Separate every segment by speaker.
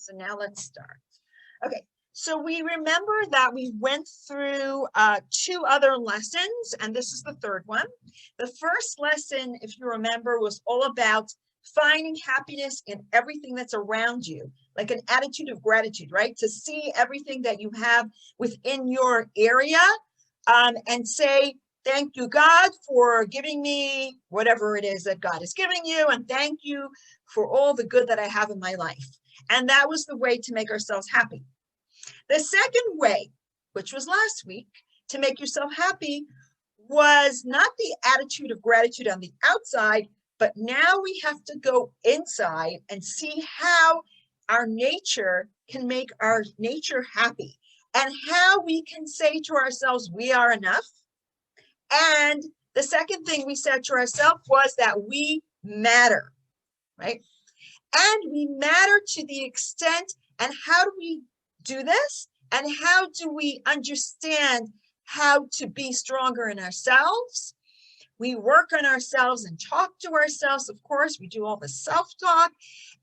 Speaker 1: So now let's start. Okay, so we remember that we went through 2 other lessons, and this is the 3rd one. The first lesson, if you remember, was all about finding happiness in everything that's around you, like an attitude of gratitude, right? To see everything that you have within your area and say, thank you, God, for giving me whatever it is that God is giving you, and thank you for all the good that I have in my life. And that was the way to make ourselves happy. The second way, which was last week, to make yourself happy was not the attitude of gratitude on the outside, but now we have to go inside and see how our nature can make our nature happy and how we can say to ourselves, we are enough. And the second thing we said to ourselves was that we matter, right? And we matter to the extent, and how do we do this? And how do we understand how to be stronger in ourselves? We work on ourselves and talk to ourselves. Of course, we do all the self-talk.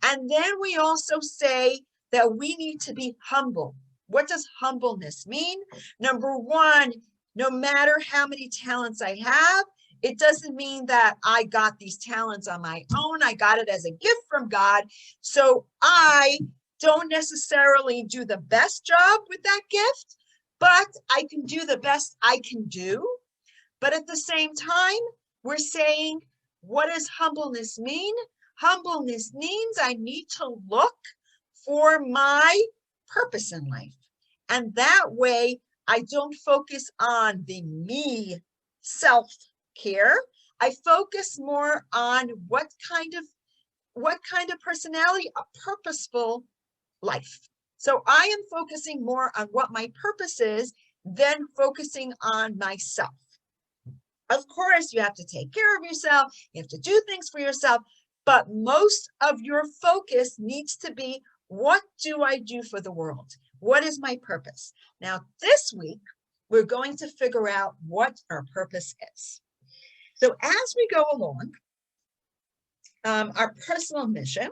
Speaker 1: And then we also say that we need to be humble. What does humbleness mean? Number one, no matter how many talents I have, it doesn't mean that I got these talents on my own. I got it as a gift from God. So I don't necessarily do the best job with that gift, but I can do the best I can do. But at the same time, we're saying, what does humbleness mean? Humbleness means I need to look for my purpose in life. And that way, I don't focus on the me self-care. I focus more on what kind of personality, a purposeful life. So I am focusing more on what my purpose is than focusing on myself. Of course, you have to take care of yourself. You have to do things for yourself. But most of your focus needs to be, what do I do for the world? What is my purpose? Now, this week, we're going to figure out what our purpose is. So as we go along, our personal mission,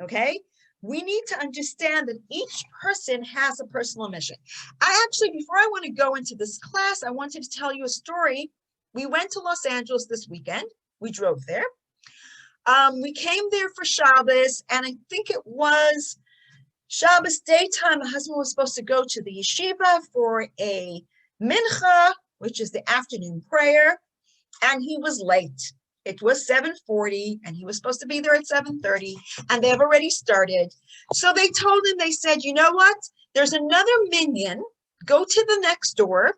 Speaker 1: okay, we need to understand that each person has a personal mission. Before I want to go into this class, I wanted to tell you a story. We went to Los Angeles this weekend. We drove there. We came there for Shabbos, and I think it was Shabbos daytime. My husband was supposed to go to the yeshiva for a mincha, which is the afternoon prayer, and he was late. It was 7:40, and he was supposed to be there at 7:30, and they've already started. So they told him, they said, you know what? There's another minyan. Go to the next door.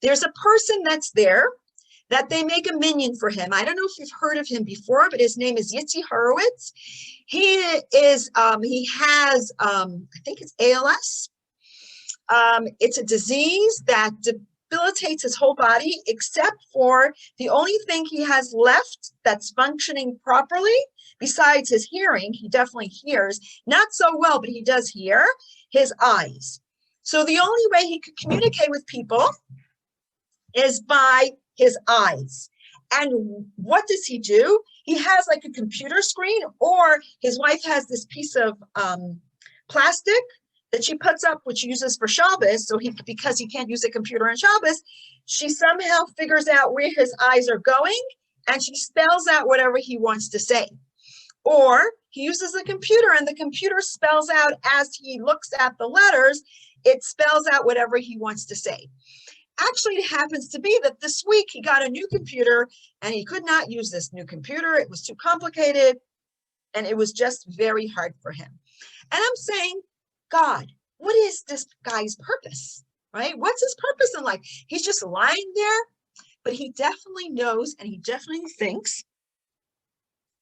Speaker 1: There's a person that's there that they make a minyan for him. I don't know if you've heard of him before, but his name is Yitzi Horowitz. He has, I think it's ALS. It's a disease that debilitates his whole body, except for the only thing he has left that's functioning properly, besides his hearing. He definitely hears, not so well, but he does hear, his eyes. So the only way he could communicate with people is by his eyes. And what does he do? He has like a computer screen, or his wife has this piece of plastic that she puts up, which she uses for Shabbos. So because he can't use a computer on Shabbos, she somehow figures out where his eyes are going, and she spells out whatever he wants to say. Or he uses a computer, and the computer spells out, as he looks at the letters, it spells out whatever he wants to say. Actually, it happens to be that this week he got a new computer, and he could not use this new computer. It was too complicated, and it was just very hard for him. And I'm saying, God, what is this guy's purpose, right? What's his purpose in life? He's just lying there, but he definitely knows, and he definitely thinks,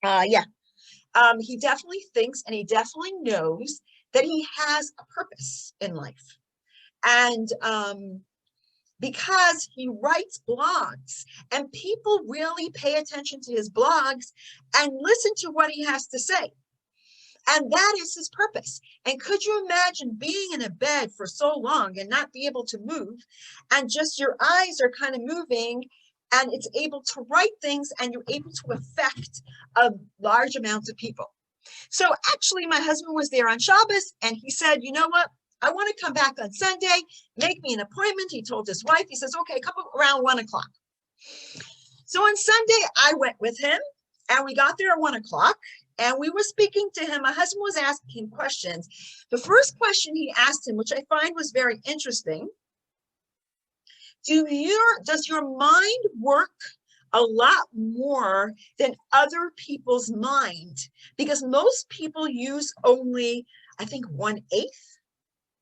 Speaker 1: he definitely thinks, and he definitely knows that he has a purpose in life. And because he writes blogs, and people really pay attention to his blogs and listen to what he has to say. And that is his purpose. And could you imagine being in a bed for so long and not be able to move, and just your eyes are kind of moving, and it's able to write things, and you're able to affect a large amount of people. So actually my husband was there on Shabbos and he said, you know what? I want to come back on Sunday, make me an appointment. He told his wife, he says, okay, come around 1 o'clock. So on Sunday, I went with him and we got there at 1 o'clock and we were speaking to him. My husband was asking him questions. The first question he asked him, which I find was very interesting, does your mind work a lot more than other people's mind? Because most people use only, I think, 1/8,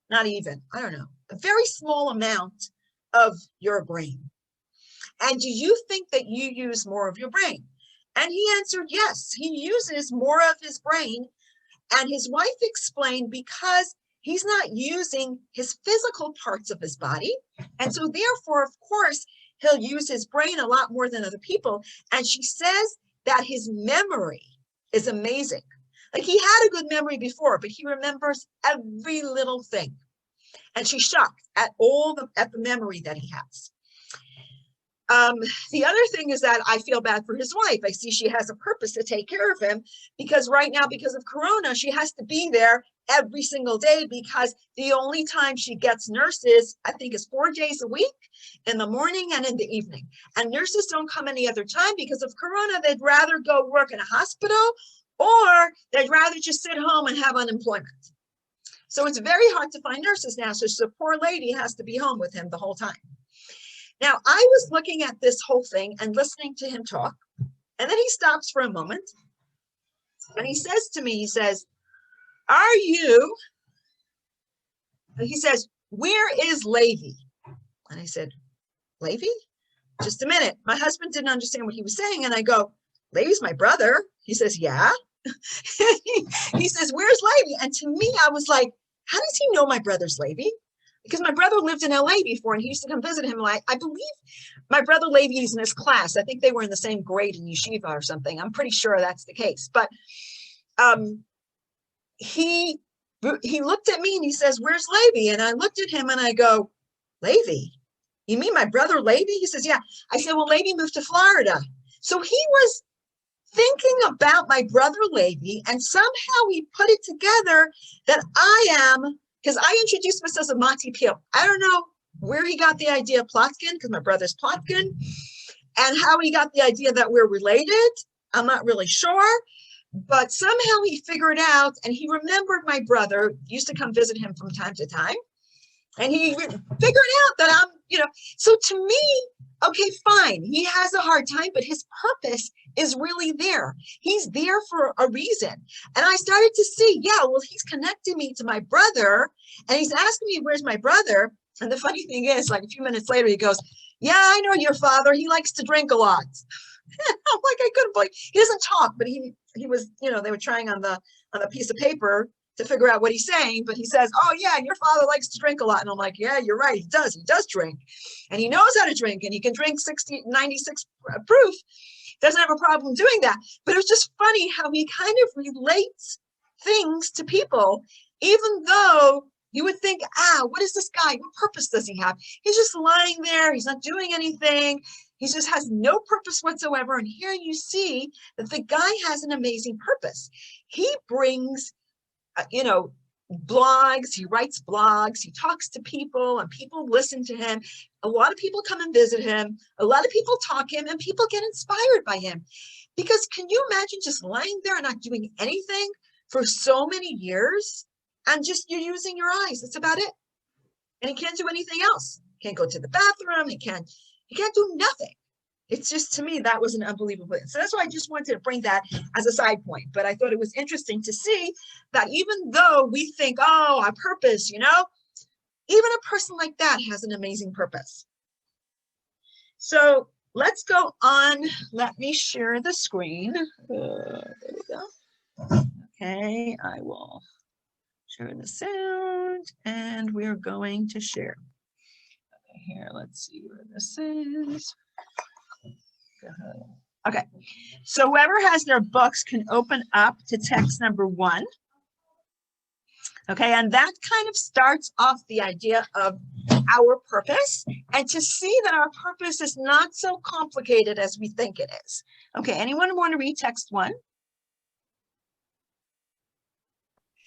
Speaker 1: not even, I don't know, a very small amount of your brain. And do you think that you use more of your brain? And he answered, yes, he uses more of his brain. And his wife explained because he's not using his physical parts of his body. And so therefore, of course, he'll use his brain a lot more than other people. And she says that his memory is amazing. Like he had a good memory before, but he remembers every little thing. And she's shocked at the memory that he has. The other thing is that I feel bad for his wife. I see she has a purpose to take care of him because right now, because of Corona, she has to be there every single day because the only time she gets nurses, I think, is 4 days a week, in the morning and in the evening. And nurses don't come any other time because of Corona. They'd rather go work in a hospital or they'd rather just sit home and have unemployment. So it's very hard to find nurses now. So the poor lady has to be home with him the whole time. Now, I was looking at this whole thing and listening to him talk, and then he stops for a moment, and he says to me, he says, he says, where is Levi? And I said, Levi? Just a minute. My husband didn't understand what he was saying, and I go, Levi's my brother. He says, yeah. He says, where's Levi? And to me, I was like, how does he know my brother's Levi? Because my brother lived in LA before and he used to come visit him. Like, I believe my brother Levi is in his class. I think they were in the same grade in yeshiva or something. I'm pretty sure that's the case. But he looked at me and he says, where's Levi? And I looked at him and I go, Levi? You mean my brother Levi? He says, yeah. I said, well, Levi moved to Florida. So he was thinking about my brother Levi and somehow he put it together that because I introduced myself as Mattie Pil. I don't know where he got the idea of Plotkin, because my brother's Plotkin, and how he got the idea that we're related. I'm not really sure, but somehow he figured out, and he remembered my brother, used to come visit him from time to time, and he figured out that I'm, so to me, okay, fine, he has a hard time, but his purpose is really there. He's there for a reason. And I started to see, yeah, well, he's connecting me to my brother and he's asking me, where's my brother? And the funny thing is, like a few minutes later, he goes, yeah, I know your father. He likes to drink a lot. I'm like, I couldn't believe, he doesn't talk, but he was, they were trying on the piece of paper to figure out what he's saying, but he says, oh yeah, your father likes to drink a lot. And I'm like, yeah, you're right. He does drink and he knows how to drink and he can drink 96 proof. Doesn't have a problem doing that. But it was just funny how he kind of relates things to people, even though you would think, what is this guy? What purpose does he have? He's just lying there. He's not doing anything. He just has no purpose whatsoever. And here you see that the guy has an amazing purpose. He brings, blogs, he writes blogs, he talks to people and people listen to him. A lot of people come and visit him. A lot of people talk him and people get inspired by him. Because can you imagine just lying there and not doing anything for so many years and just you're using your eyes? That's about it. And he can't do anything else. Can't go to the bathroom. He can't do nothing. It's just, to me, that was an unbelievable. So that's why I just wanted to bring that as a side point. But I thought it was interesting to see that even though we think, our purpose, even a person like that has an amazing purpose. So let's go on. Let me share the screen. There we go. Okay, I will share the sound and we're going to share. Okay, here, let's see where this is. Okay, so whoever has their books can open up to text number 1. Okay, and that kind of starts off the idea of our purpose and to see that our purpose is not so complicated as we think it is. Okay, anyone want to read text 1?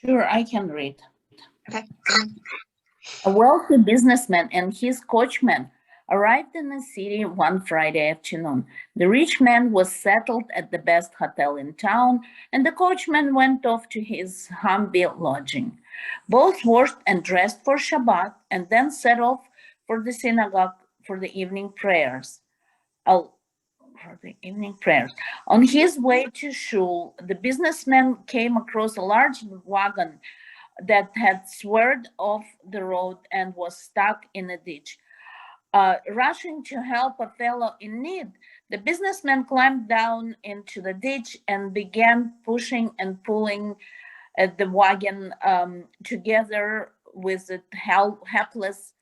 Speaker 2: Sure, I can read.
Speaker 1: Okay.
Speaker 2: A wealthy businessman and his coachman arrived in the city one Friday afternoon. The rich man was settled at the best hotel in town, and the coachman went off to his humble lodging. Both washed and dressed for Shabbat and then set off for the synagogue for the evening prayers. On his way to shul, the businessman came across a large wagon that had swerved off the road and was stuck in a ditch. Rushing to help a fellow in need, the businessman climbed down into the ditch and began pushing and pulling at the wagon together with a helpless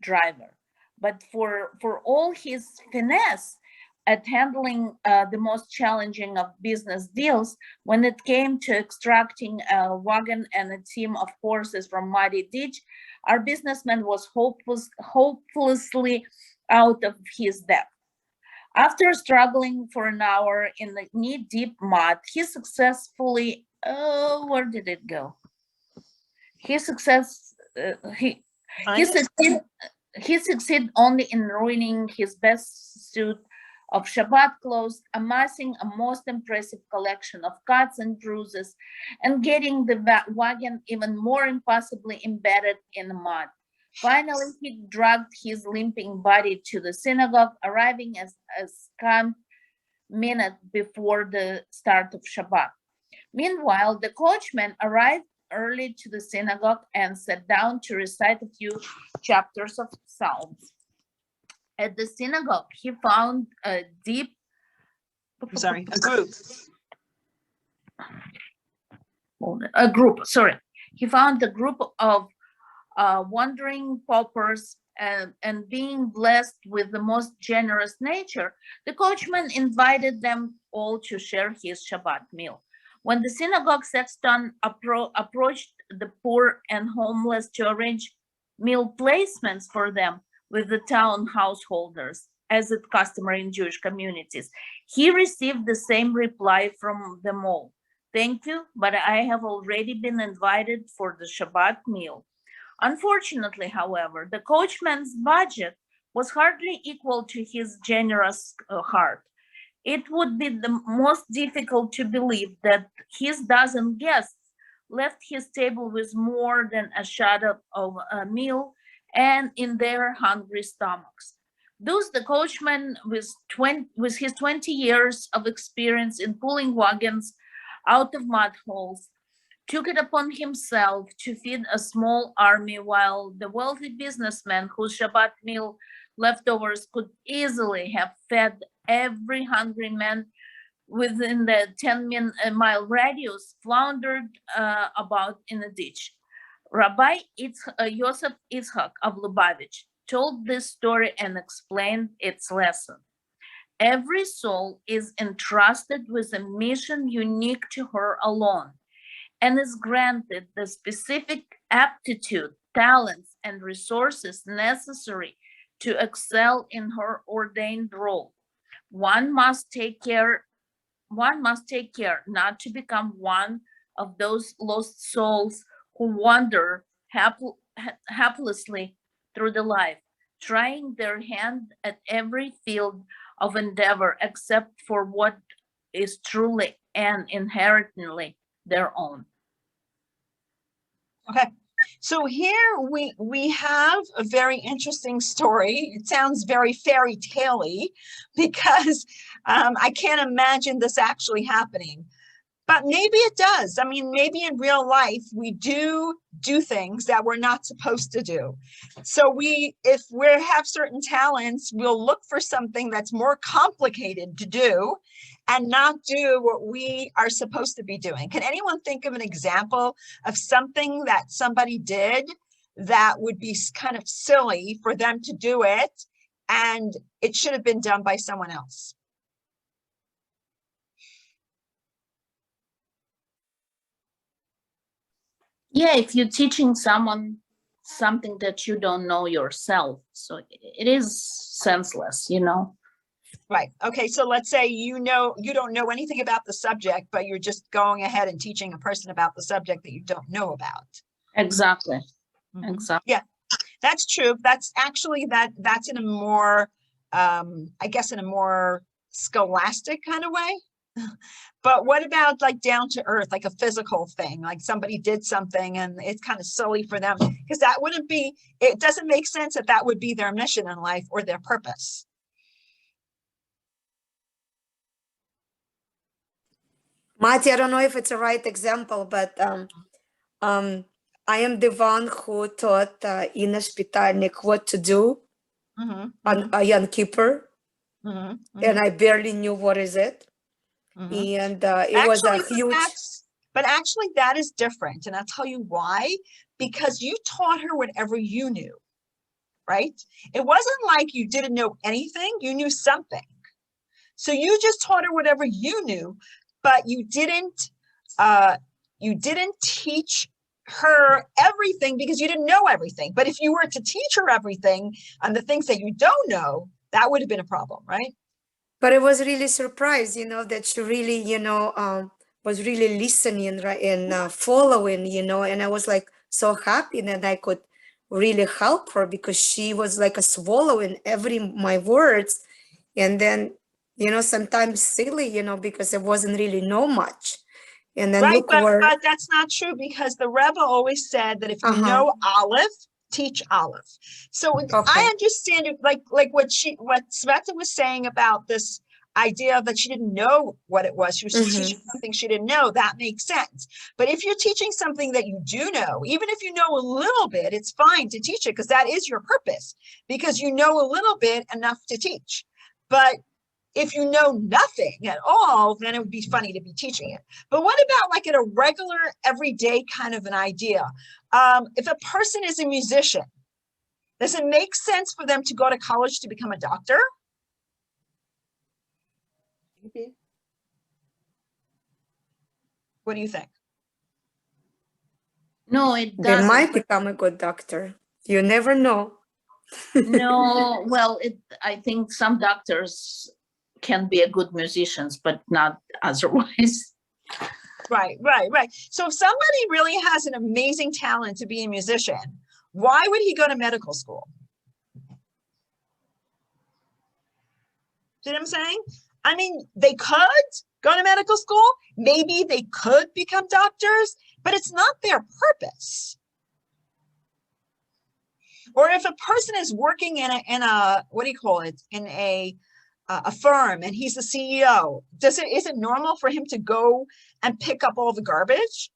Speaker 2: driver. But for all his finesse at handling the most challenging of business deals, when it came to extracting a wagon and a team of horses from muddy ditch, our businessman was hopelessly out of his depth. After struggling for an hour in the knee-deep mud, he successfully, where did it go? He succeeded only in ruining his best suit of Shabbat clothes, amassing a most impressive collection of cuts and bruises, and getting the wagon even more impossibly embedded in the mud. Finally, he dragged his limping body to the synagogue, arriving as a scant minute before the start of Shabbat. Meanwhile, the coachman arrived early to the synagogue and sat down to recite a few chapters of Psalms. At the synagogue, he found a group. He found a group of wandering paupers, and being blessed with the most generous nature, the coachman invited them all to share his Shabbat meal. When the synagogue sexton approached the poor and homeless to arrange meal placements for them with the town householders, as is customary in Jewish communities, he received the same reply from them all. Thank you, but I have already been invited for the Shabbat meal. Unfortunately, however, the coachman's budget was hardly equal to his generous heart. It would be the most difficult to believe that his dozen guests left his table with more than a shadow of a meal and in their hungry stomachs. Thus, the coachman, with his 20 years of experience in pulling wagons out of mud holes, took it upon himself to feed a small army, while the wealthy businessman whose Shabbat meal leftovers could easily have fed every hungry man within the 10-mile radius floundered about in a ditch. Rabbi Yosef Yitzhak of Lubavitch told this story and explained its lesson. Every soul is entrusted with a mission unique to her alone, and is granted the specific aptitude, talents, and resources necessary to excel in her ordained role. One must take care not to become one of those lost souls who wander haplessly through the life, trying their hand at every field of endeavor except for what is truly and inherently their own.
Speaker 1: Okay, so here we have a very interesting story. It sounds very fairy tale-y because I can't imagine this actually happening. But maybe it does. I mean, maybe in real life, we do things that we're not supposed to do. So if we have certain talents, we'll look for something that's more complicated to do and not do what we are supposed to be doing. Can anyone think of an example of something that somebody did that would be kind of silly for them to do it, and it should have been done by someone else?
Speaker 2: Yeah, if you're teaching someone something that you don't know yourself, so it is senseless, you know.
Speaker 1: Right. Okay. So let's say you don't know anything about the subject, but you're just going ahead and teaching a person about the subject that you don't know about.
Speaker 2: Exactly.
Speaker 1: Mhm.
Speaker 2: Exactly.
Speaker 1: Yeah, that's true. That's actually that's in a more, I guess in a more scholastic kind of way. But what about like down to earth, like a physical thing, like somebody did something and it's kind of silly for them because that wouldn't be, it doesn't make sense that that would be their mission in life or their purpose.
Speaker 3: Mattie, I don't know if it's a right example, but um, I am the one who taught Inna Spitalnik what to do
Speaker 1: Mhm,
Speaker 3: on
Speaker 1: mhm,
Speaker 3: Yom Kippur,
Speaker 1: mhm,
Speaker 3: and
Speaker 1: mhm,
Speaker 3: I barely knew what is it.
Speaker 1: mhm.
Speaker 3: And it was a
Speaker 1: Actually,
Speaker 3: huge,
Speaker 1: but actually that is different. And I'll tell you why, because you taught her whatever you knew, right? It wasn't like you didn't know anything, you knew something. So you just taught her whatever you knew, but you didn't teach her everything because you didn't know everything. But if you were to teach her everything and the things that you don't know, that would have been a problem, right?
Speaker 3: but I was really surprised, that she really, was really listening, right, and following, and I was like so happy that I could really help her because she was like a swallowing every my words, and then, sometimes silly, because I wasn't really know much, and then
Speaker 1: Right,
Speaker 3: look where,
Speaker 1: but that's not true because the Rebbe always said that if you
Speaker 3: uh-huh,
Speaker 1: know Aleph, teach Aleph. So I
Speaker 3: okay,
Speaker 1: understand it, like what Sveta was saying about this idea that she didn't know what it was. She was just teaching something she didn't know. That makes sense. But if you're teaching something that you do know, even if you know a little bit, it's fine to teach it because that is your purpose because you know a little bit enough to teach. But if you know nothing at all, then it would be funny to be teaching it. But what about like in a regular, everyday kind of an idea? If a person is a musician, does it make sense for them to go to college to become a doctor? What do you think?
Speaker 2: No, it
Speaker 3: they might
Speaker 2: doesn't.
Speaker 3: become a good doctor. You never know.
Speaker 2: No, well, I think some doctors can be a good musicians, but not otherwise.
Speaker 1: Right, right, right. So if somebody really has an amazing talent to be a musician, why would he go to medical school? See what I'm saying? I mean, they could go to medical school. Maybe they could become doctors, but it's not their purpose. Or if a person is working in a what do you call it, in a firm and he's the CEO, is it normal for him to go and pick up all the garbage?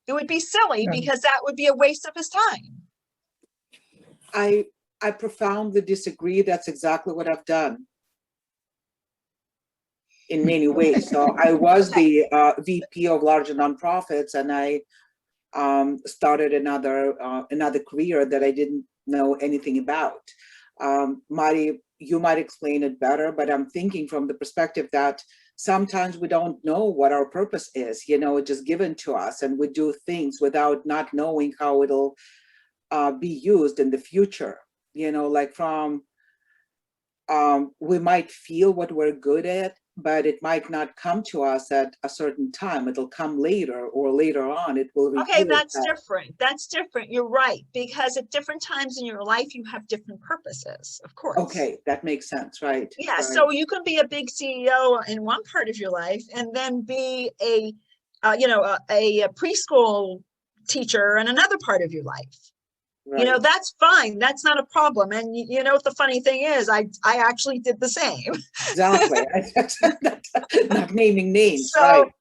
Speaker 1: It would be silly because that would be a waste of his time.
Speaker 4: I profoundly disagree. That's exactly what I've done in many ways. So I was the VP of larger nonprofits, and I started another career that I didn't know anything about. Mattie, you might explain it better, but I'm thinking from the perspective that sometimes we don't know what our purpose is, it's just given to us, and we do things without not knowing how it'll be used in the future. Like we might feel what we're good at, but it might not come to us at a certain time. It'll come later, or later on it will
Speaker 1: Okay,
Speaker 4: reveal
Speaker 1: that's
Speaker 4: itself.
Speaker 1: different. That's different. You're right. Because at different times in your life, you have different purposes, of course.
Speaker 4: Okay, that makes sense, right?
Speaker 1: Yeah,
Speaker 4: right.
Speaker 1: so you can be a big CEO in one part of your life and then be a preschool teacher in another part of your life.
Speaker 4: Right.
Speaker 1: That's fine. That's not a problem. And the funny thing is, I actually did the same.
Speaker 4: Exactly. Not naming names,
Speaker 1: So,
Speaker 4: right?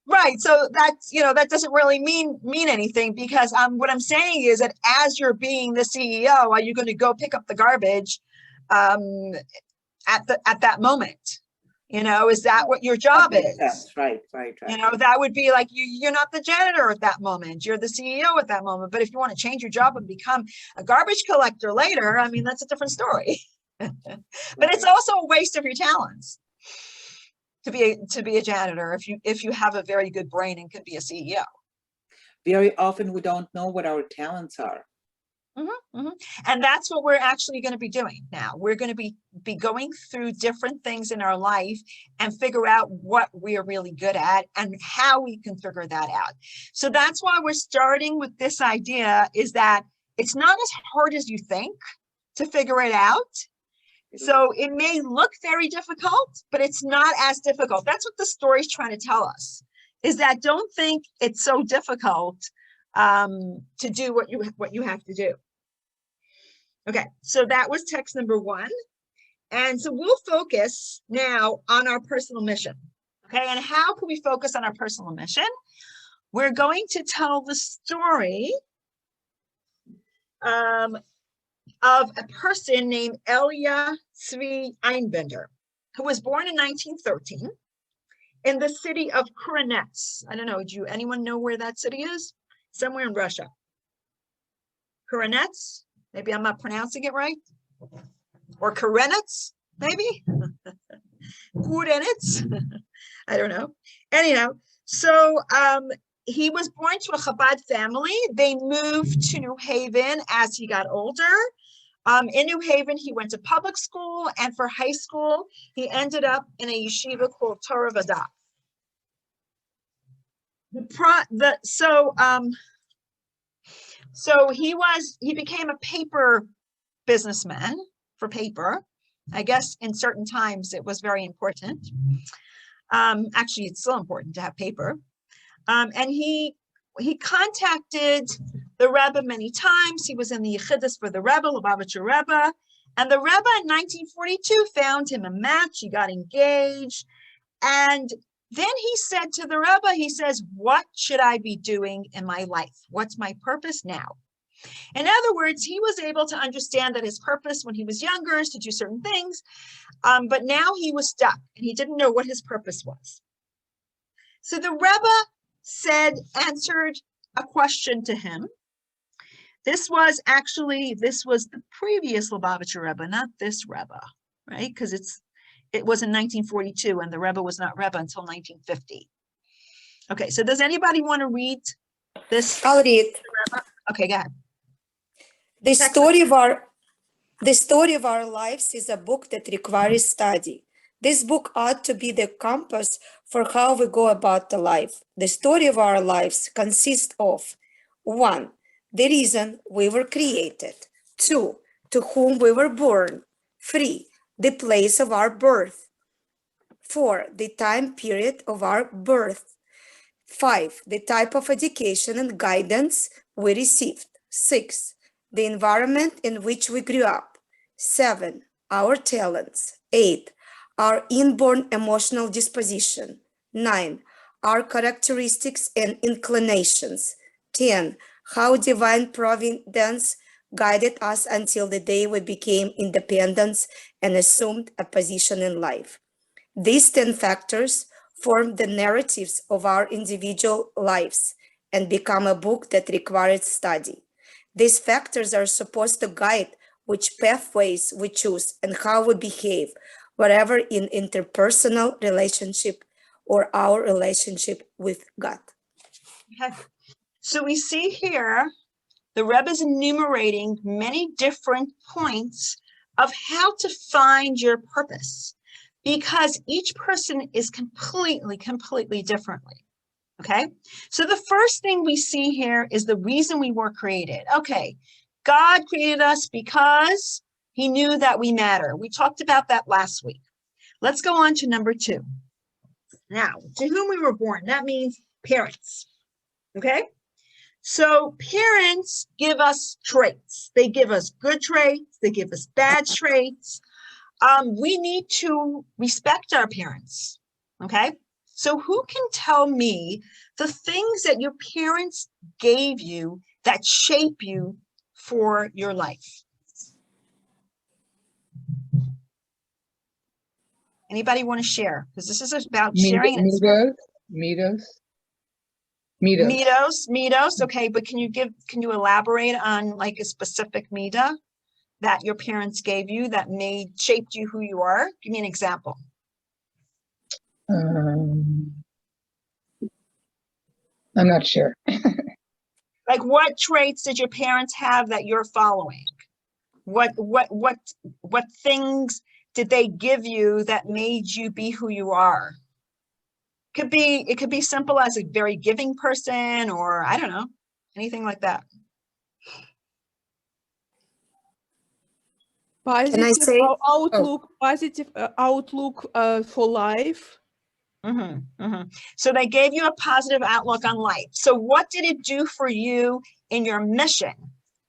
Speaker 1: right. So that doesn't really mean anything because what I'm saying is that as you're being the CEO, are you going to go pick up the garbage at that moment? Is that what your job
Speaker 4: That makes
Speaker 1: is?
Speaker 4: sense. Right.
Speaker 1: That would be like you're not the janitor at that moment. You're the CEO at that moment. But if you want to change your job and become a garbage collector later, I mean, that's a different story. But it's also a waste of your talents to be a janitor if you have a very good brain and can be a CEO.
Speaker 4: Very often we don't know what our talents are.
Speaker 1: And that's what we're actually going to be doing now. We're going to be going through different things in our life and figure out what we're really good at and how we can figure that out. So that's why we're starting with this idea, is that it's not as hard as you think to figure it out. So it may look very difficult, but it's not as difficult. That's what the story's trying to tell us, is that don't think it's so difficult to do what you have to do. Okay, so that was text number 1. And so we'll focus now on our personal mission. Okay, and how can we focus on our personal mission? We're going to tell the story of a person named Elia Tzvi Einbinder, who was born in 1913 in the city of Kurenets. I don't know, anyone know where that city is? Somewhere in Russia. Kurenets? Maybe I'm not pronouncing it right. Or Kurenets, maybe? Kurenets? I don't know. Anyhow, so he was born to a Chabad family. They moved to New Haven as he got older. In New Haven, he went to public school, and for high school, he ended up in a yeshiva called Torah Vadah. So he became a paper businessman for paper. I guess in certain times it was very important. Actually, it's still important to have paper. And he contacted the Rebbe many times. He was in the Yechidus for the Rebbe, Lubavitcher Rebbe. And the Rebbe in 1942 found him a match. He got engaged. And then he said to the Rebbe, he says, what should I be doing in my life? What's my purpose now? In other words, he was able to understand that his purpose when he was younger is to do certain things, but now he was stuck and he didn't know what his purpose was. So the Rebbe answered a question to him. This was the previous Lubavitcher Rebbe, not this Rebbe, right? Because it was in 1942 and the Rebbe was not Rebbe until 1950. Okay, so does anybody want to read this?
Speaker 3: I'll read.
Speaker 1: Okay, go ahead.
Speaker 3: The story of our lives is a book that requires study. This book ought to be the compass for how we go about the life. The story of our lives consists of 1. The reason we were created. 2. To whom we were born. 3. The place of our birth. 4. The time period of our birth. 5. The type of education and guidance we received. 6. The environment in which we grew up. 7. Our talents. 8. Our inborn emotional disposition. 9. Our characteristics and inclinations. 10. How divine providence guided us until the day we became independent and assumed a position in life. These 10 factors form the narratives of our individual lives and become a book that requires study. These factors are supposed to guide which pathways we choose and how we behave, whatever in interpersonal relationship or our relationship with God.
Speaker 1: Okay. So we see here, the Rebbe is enumerating many different points of how to find your purpose, because each person is completely differently. Okay, so the first thing we see here is the reason we were created. Okay, God created us because he knew that we matter. We talked about that last week. Let's go on to number 2. Now, to whom we were born, that means parents. Okay, so parents give us traits. They give us good traits. They give us bad traits. We need to respect our parents. Okay. So who can tell me the things that your parents gave you that shape you for your life? Anybody want to share? Because this is about sharing. Midos. Okay, but can you elaborate on like a specific midah that your parents gave you that shaped you who you are? Give me an example.
Speaker 5: I'm not sure.
Speaker 1: Like what traits did your parents have that you're following? What things did they give you that made you be who you are? It could be simple as a very giving person, or I don't know, anything like that.
Speaker 3: Can I say?
Speaker 5: Positive outlook for life.
Speaker 1: So they gave you a positive outlook on life. So what did it do for you in your mission?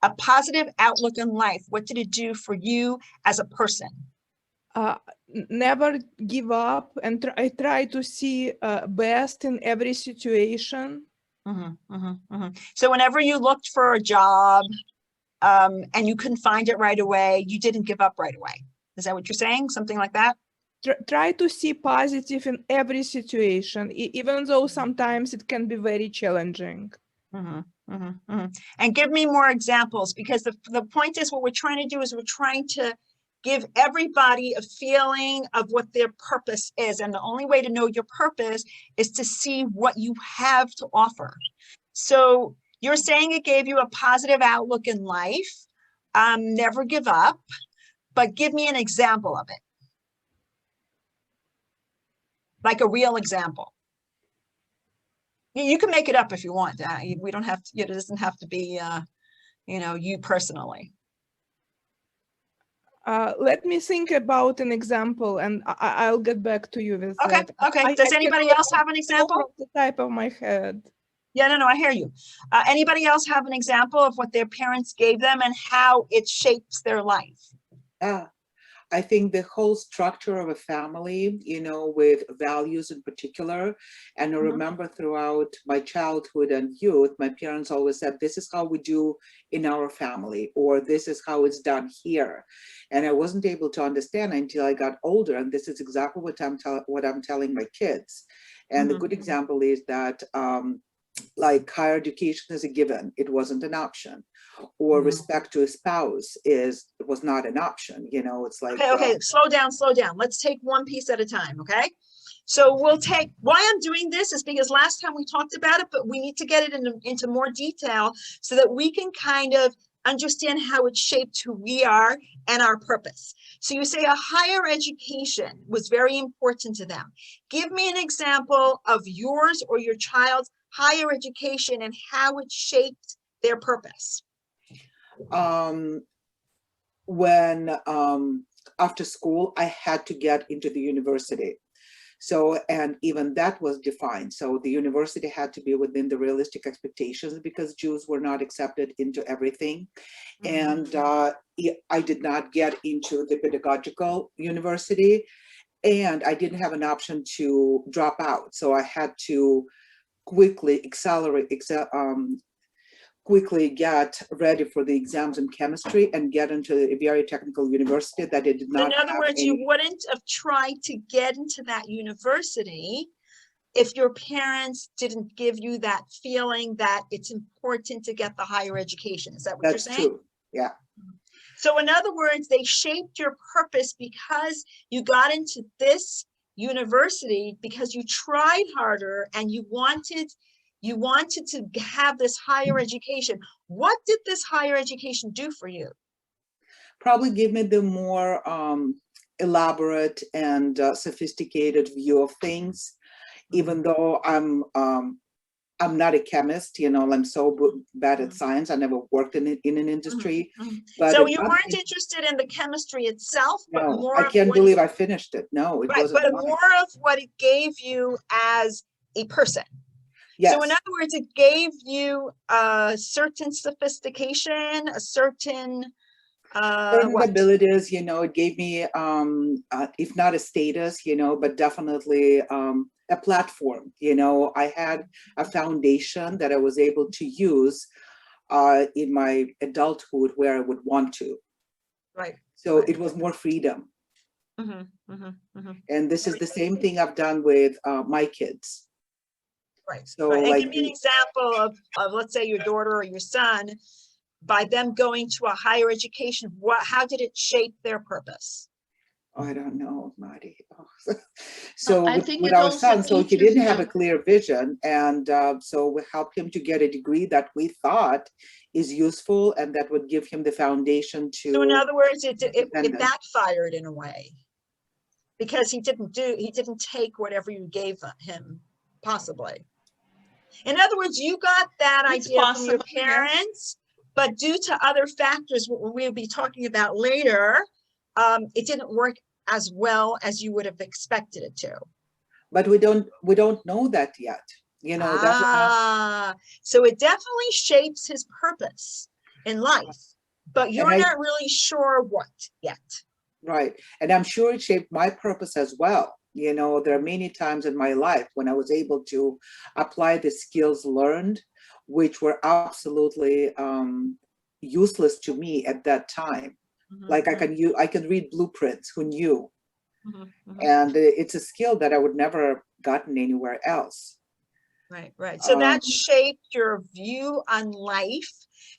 Speaker 1: A positive outlook on life. What did it do for you as a person?
Speaker 5: Never give up, and I try to see best in every situation.
Speaker 1: So whenever you looked for a job and you couldn't find it right away, you didn't give up right away. Is that what you're saying? Something like that?
Speaker 5: Try to see positive in every situation, even though sometimes it can be very challenging.
Speaker 1: And give me more examples, because the point is, what we're trying to do is we're trying to give everybody a feeling of what their purpose is. And the only way to know your purpose is to see what you have to offer. So you're saying it gave you a positive outlook in life, never give up, but give me an example of it. Like a real example. You can make it up if you want. We don't have to, it doesn't have to be, you personally.
Speaker 5: Let me think about an example, and I'll get back to you with
Speaker 1: that. Okay. Does anybody else have an example?
Speaker 5: The type of my head.
Speaker 1: Yeah, no, I hear you. Anybody else have an example of what their parents gave them and how it shapes their life?
Speaker 4: I think the whole structure of a family, with values in particular. And I remember throughout my childhood and youth, my parents always said, this is how we do in our family, or this is how it's done here. And I wasn't able to understand until I got older. And this is exactly what I'm telling my kids. And the good example is that like higher education is a given, it wasn't an option. Or respect to a spouse was not an option. It's like
Speaker 1: okay, slow down. Let's take one piece at a time. Okay, so we'll take, why I'm doing this is because last time we talked about it, but we need to get it into more detail so that we can kind of understand how it shaped who we are and our purpose. So you say a higher education was very important to them. Give me an example of yours or your child's higher education and how it shaped their purpose.
Speaker 4: When after school, I had to get into the university. So, and even that was defined. So the university had to be within the realistic expectations because Jews were not accepted into everything. And I did not get into the pedagogical university, and I didn't have an option to drop out. So I had to quickly quickly get ready for the exams in chemistry and get into a very technical university that it did not
Speaker 1: have. In other words, you wouldn't have tried to get into that university if your parents didn't give you that feeling that it's important to get the higher education. Is that what you're saying?
Speaker 4: That's true, yeah.
Speaker 1: So in other words, they shaped your purpose because you got into this university because you tried harder and you wanted to have this higher education. What did this higher education do for you?
Speaker 4: Probably give me the more elaborate and sophisticated view of things, even though I'm not a chemist, I'm so bad at science. I never worked in an industry. But
Speaker 1: so you weren't interested in the chemistry itself, but
Speaker 4: no,
Speaker 1: more
Speaker 4: I can't believe I finished it. No, it wasn't.
Speaker 1: But more of what it gave you as a person.
Speaker 4: Yes.
Speaker 1: So in other words, it gave you a certain sophistication, a certain
Speaker 4: abilities, it gave me, if not a status, but definitely a platform. I had a foundation that I was able to use in my adulthood where I would want to.
Speaker 1: Right.
Speaker 4: So it was more freedom. And this is the same thing I've done with my kids.
Speaker 1: Right.
Speaker 4: So
Speaker 1: and
Speaker 4: like,
Speaker 1: give me an example of let's say your daughter or your son, by them going to a higher education, how did it shape their purpose?
Speaker 4: I don't know, Mattie. Oh. So
Speaker 6: I
Speaker 4: with,
Speaker 6: think
Speaker 4: with
Speaker 6: it
Speaker 4: our
Speaker 6: also
Speaker 4: son, so he
Speaker 6: teaches
Speaker 4: didn't have a
Speaker 6: him-
Speaker 4: clear vision, and so we helped him to get a degree that we thought is useful and that would give him the foundation to.
Speaker 1: So in other words, it
Speaker 4: Independent.
Speaker 1: backfired in a way. Because he didn't take whatever you gave him, possibly. In other words, you got that
Speaker 6: It's
Speaker 1: idea from your
Speaker 6: possible, yes.
Speaker 1: parents, but due to other factors, what we'll be talking about later, it didn't work as well as you would have expected it to.
Speaker 4: But we don't know that yet. You know, that's
Speaker 1: So it definitely shapes his purpose in life, but you're
Speaker 4: I-
Speaker 1: not really sure what yet.
Speaker 4: right. And I'm sure it shaped my purpose as well. You know, there are many times in my life when I was able to apply the skills learned, which were absolutely useless to me at that time. Like I can read blueprints. Who knew? And it's a skill that I would never gotten anywhere else.
Speaker 1: Right. So that shaped your view on life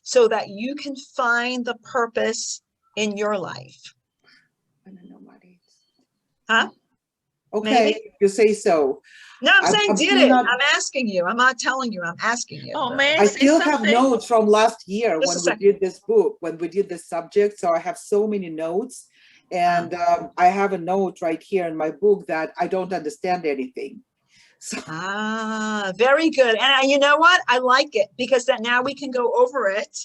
Speaker 1: so that you can find the purpose in your life.
Speaker 4: I don't know, Mattie.
Speaker 1: Huh?
Speaker 4: Okay,
Speaker 1: Maybe?
Speaker 4: you say so.
Speaker 1: No, I'm saying
Speaker 4: I'm
Speaker 1: did
Speaker 4: still
Speaker 1: it.
Speaker 4: not-
Speaker 1: I'm asking you. I'm not telling you. I'm asking you.
Speaker 6: Oh, may
Speaker 4: I
Speaker 6: say
Speaker 4: still have
Speaker 6: something?
Speaker 4: notes from last year
Speaker 1: Just a
Speaker 4: when we
Speaker 1: second.
Speaker 4: did this book, when we did this subject. So I have so many notes. And I have a note right here in my book that I don't understand anything. So
Speaker 1: Very good. And you know what? I like it because that now we can go over it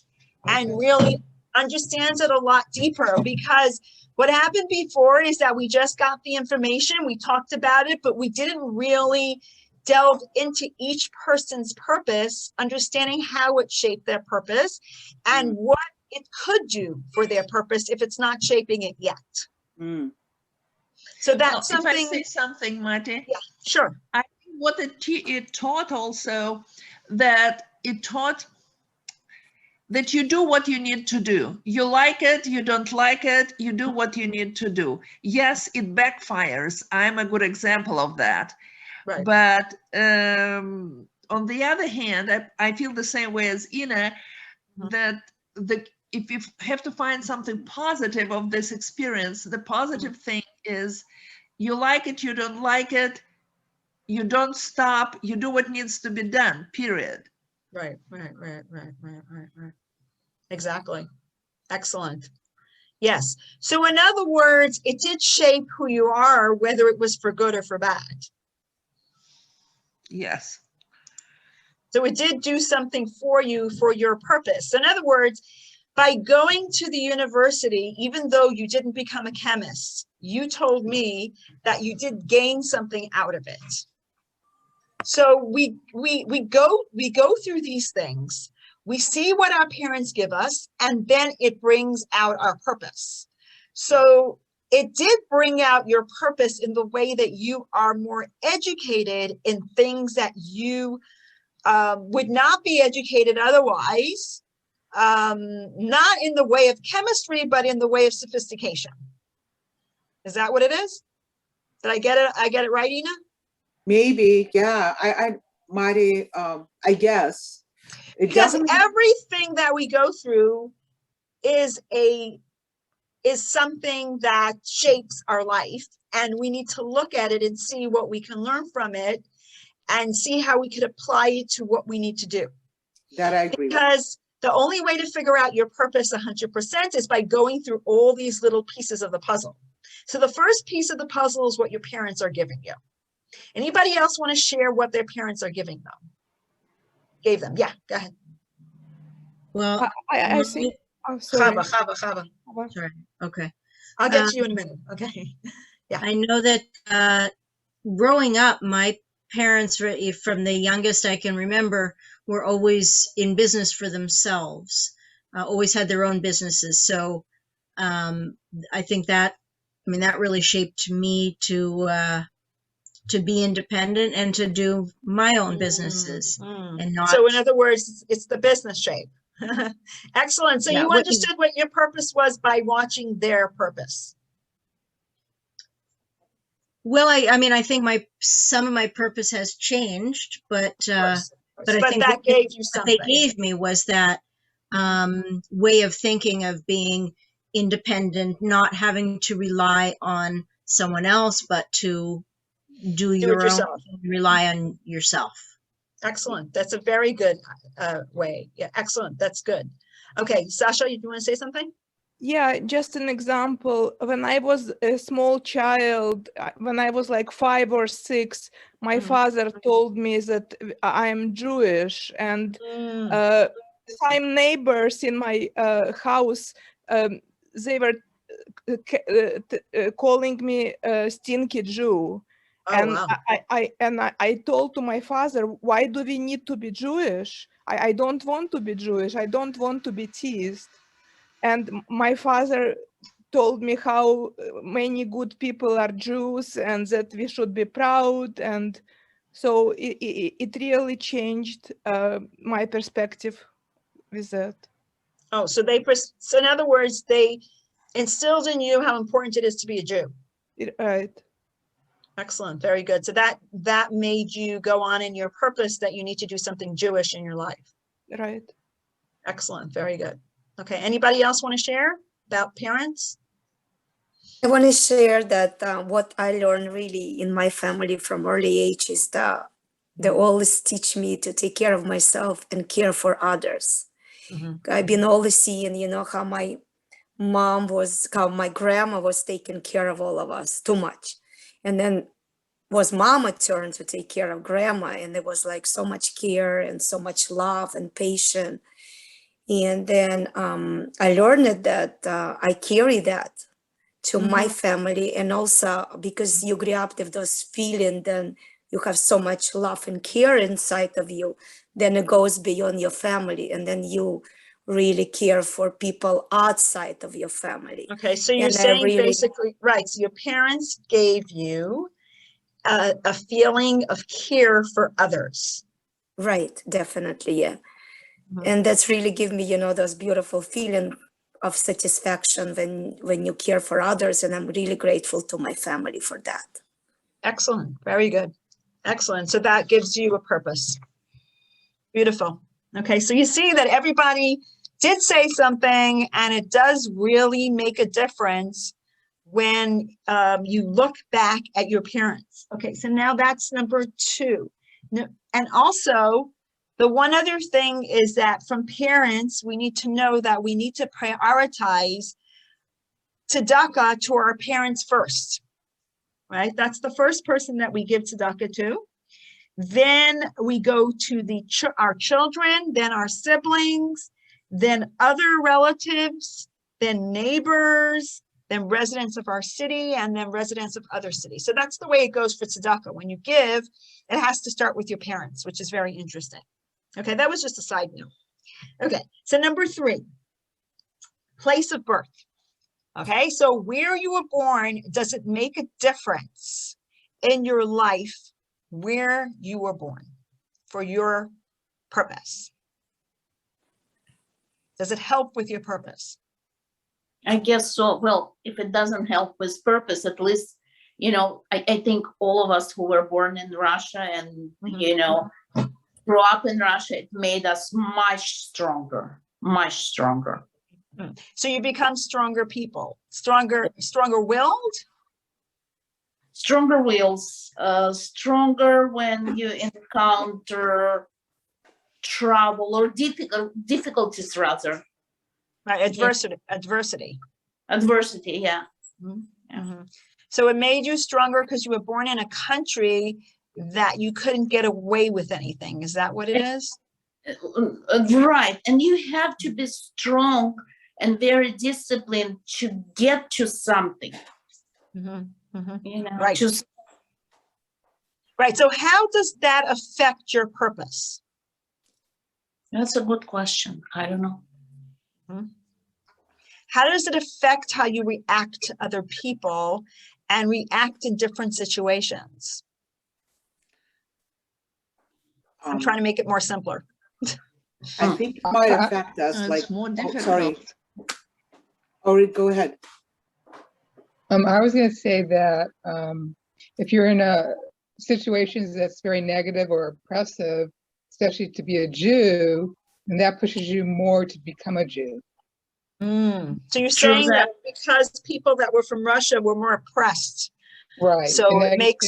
Speaker 1: and really understands it a lot deeper, because what happened before is that we just got the information, we talked about it, but we didn't really delve into each person's purpose, understanding how it shaped their purpose and what it could do for their purpose if it's not shaping it yet.
Speaker 4: mm,
Speaker 1: So
Speaker 6: Well,
Speaker 1: that's
Speaker 6: if I say
Speaker 1: something.
Speaker 6: something, Mattie,
Speaker 1: Sure.
Speaker 6: I think what it taught also, that it taught that you do what you need to do. You like it, you don't like it, you do what you need to do. Yes, it backfires. I'm a good example of that.
Speaker 1: Right.
Speaker 6: But on the other hand, I feel the same way as Ina, that if you have to find something positive of this experience, the positive thing is you like it, you don't like it, you don't stop, you do what needs to be done, period.
Speaker 1: Right. Exactly. Excellent. Yes. So in other words, it did shape who you are, whether it was for good or for bad.
Speaker 6: Yes.
Speaker 1: So it did do something for you for your purpose. In other words, by going to the university, even though you didn't become a chemist, you told me that you did gain something out of it. So we go through these things. We see what our parents give us, and then it brings out our purpose. So it did bring out your purpose in the way that you are more educated in things that you would not be educated otherwise, not in the way of chemistry, but in the way of sophistication. Is that what it is? Did I get it? I get it right, Ina?
Speaker 4: maybe, yeah. Mattie, I guess. It
Speaker 1: Because
Speaker 4: definitely-
Speaker 1: everything that we go through is something that shapes our life, and we need to look at it and see what we can learn from it and see how we could apply it to what we need to do.
Speaker 4: that I agree with.
Speaker 1: Because the only way to figure out your purpose 100% is by going through all these little pieces of the puzzle. So the first piece of the puzzle is what your parents are giving you. Anybody else want to share what their parents are giving them? Gave them. Yeah, go ahead.
Speaker 7: Well,
Speaker 5: I think, oh, sorry.
Speaker 1: Chava.
Speaker 7: sorry. Okay.
Speaker 1: I'll get to you in a minute. Okay.
Speaker 7: I know that growing up, my parents, from the youngest I can remember, were always in business for themselves, always had their own businesses. So I think that really shaped me to be independent and to do my own businesses and not.
Speaker 1: So in other words, it's the business shape. Excellent. So
Speaker 7: Yeah,
Speaker 1: you
Speaker 7: what-
Speaker 1: understood what your purpose was by watching their purpose.
Speaker 7: Well, I think some of my purpose has changed, but I think
Speaker 1: that gave you
Speaker 7: what
Speaker 1: something.
Speaker 7: they gave me was that way of thinking, of being independent, not having to rely on someone else, but to do
Speaker 1: it
Speaker 7: your own,
Speaker 1: yourself.
Speaker 7: rely on yourself.
Speaker 1: Excellent. That's a very good way. Yeah, excellent. That's good. Okay, Sasha, you want to say something?
Speaker 5: Yeah, just an example. When I was a small child, when I was like 5 or 6, my father told me that I'm Jewish, and some neighbors in my house, they were calling me stinky Jew.
Speaker 1: Oh,
Speaker 5: And
Speaker 1: wow.
Speaker 5: I told to my father, why do we need to be Jewish? I don't want to be Jewish. I don't want to be teased. And my father told me how many good people are Jews and that we should be proud. And so it really changed my perspective with that.
Speaker 1: Oh, so so in other words, they instilled in you how important it is to be a Jew.
Speaker 5: Right.
Speaker 1: Excellent. Very good. So that made you go on in your purpose that you need to do something Jewish in your life.
Speaker 5: Right.
Speaker 1: Excellent. Very good. Okay. Anybody else want to share about parents?
Speaker 3: I want to share that what I learned really in my family from early age is that they always teach me to take care of myself and care for others. I've been always seeing, how my how my grandma was taking care of all of us too much. And then was mama turn to take care of grandma. And there was like so much care and so much love and patience. And then I learned that I carry that to my family. And also because you grew up with those feelings, then you have so much love and care inside of you, then it goes beyond your family. And then you really care for people outside of your family.
Speaker 1: Okay, so you're
Speaker 3: And
Speaker 1: saying basically, right, so your parents gave you a feeling of care for others.
Speaker 3: Right, definitely, yeah. And that's really give me, those beautiful feeling of satisfaction when you care for others. And I'm really grateful to my family for that.
Speaker 1: Excellent, very good. Excellent, so that gives you a purpose. Beautiful. Okay, so you see that everybody did say something, and it does really make a difference when you look back at your parents. Okay, so now that's number 2. And also, the one other thing is that from parents, we need to know that we need to prioritize tzedakah to our parents first, right? That's the first person that we give tzedakah to. Then we go to our children, then our siblings, then other relatives, then neighbors, then residents of our city, and then residents of other cities. So that's the way it goes for tzedakah. When you give, it has to start with your parents, which is very interesting. Okay, that was just a side note. Okay, so number 3, place of birth. Okay, so where you were born, does it make a difference in your life where you were born for your purpose? Does it help with your purpose?
Speaker 2: I guess so. Well, if it doesn't help with purpose, at least, I think all of us who were born in Russia and, grew up in Russia, it made us much stronger, much stronger.
Speaker 1: So you become stronger people, stronger willed?
Speaker 2: Stronger wills, stronger when you encounter trouble or difficulties rather.
Speaker 1: Right, adversity,
Speaker 2: yeah.
Speaker 1: So it made you stronger because you were born in a country that you couldn't get away with anything. Is that what it is?
Speaker 2: Right, and you have to be strong and very disciplined to get to something.
Speaker 1: Right. Right, so how does that affect your purpose?
Speaker 2: That's a good question. I don't know.
Speaker 1: How does it affect how you react to other people and react in different situations? I'm trying to make it more simpler.
Speaker 4: I think it might affect us
Speaker 6: It's more difficult.
Speaker 4: Sorry. Ori, go ahead.
Speaker 8: I was going to say that if you're in a situation that's very negative or oppressive, especially to be a Jew, then that pushes you more to become a Jew.
Speaker 1: So you're
Speaker 2: True
Speaker 1: saying that because people that were from Russia were more oppressed,
Speaker 8: Right.
Speaker 1: so
Speaker 8: the
Speaker 1: it makes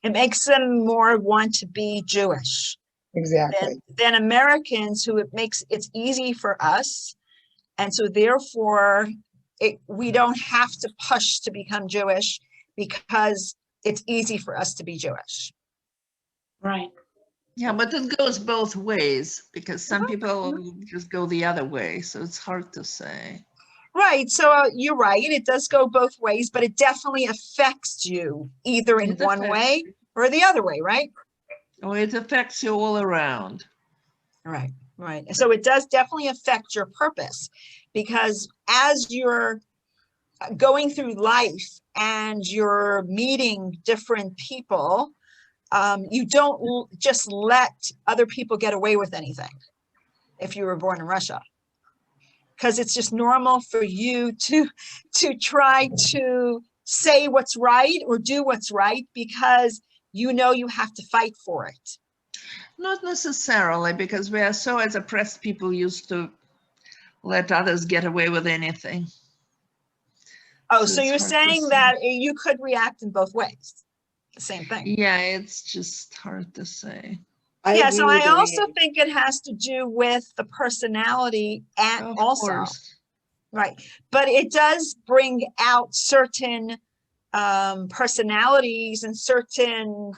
Speaker 8: negativity,
Speaker 1: them more want to be Jewish
Speaker 8: exactly.
Speaker 1: than Americans, who it's easy for us, and so therefore we don't have to push to become Jewish because it's easy for us to be Jewish.
Speaker 2: Right.
Speaker 6: Yeah, but it goes both ways because some people just go the other way. So it's hard to say.
Speaker 1: Right. So you're right. It does go both ways, but it definitely affects you either in
Speaker 6: It
Speaker 1: one
Speaker 6: affects
Speaker 1: way or the other way, right?
Speaker 6: Oh, it affects you all around.
Speaker 1: Right. Right. So it does definitely affect your purpose, because as you're going through life and you're meeting different people, you don't just let other people get away with anything if you were born in Russia, because it's just normal for you to try to say what's right or do what's right because you know you have to fight for it.
Speaker 6: Not necessarily, because we are so, as oppressed people, used to let others get away with anything.
Speaker 1: Oh,
Speaker 6: So
Speaker 1: so
Speaker 6: it's
Speaker 1: you're
Speaker 6: hard to
Speaker 1: saying
Speaker 6: say.
Speaker 1: that you could react in both ways, the same thing.
Speaker 6: Yeah, it's just hard to say.
Speaker 4: I
Speaker 1: Yeah,
Speaker 4: agree
Speaker 1: so
Speaker 4: with
Speaker 1: I also
Speaker 4: Elaine.
Speaker 1: think it has to do with the personality and
Speaker 6: Of
Speaker 1: also,
Speaker 6: course.
Speaker 1: right, but it does bring out certain personalities and certain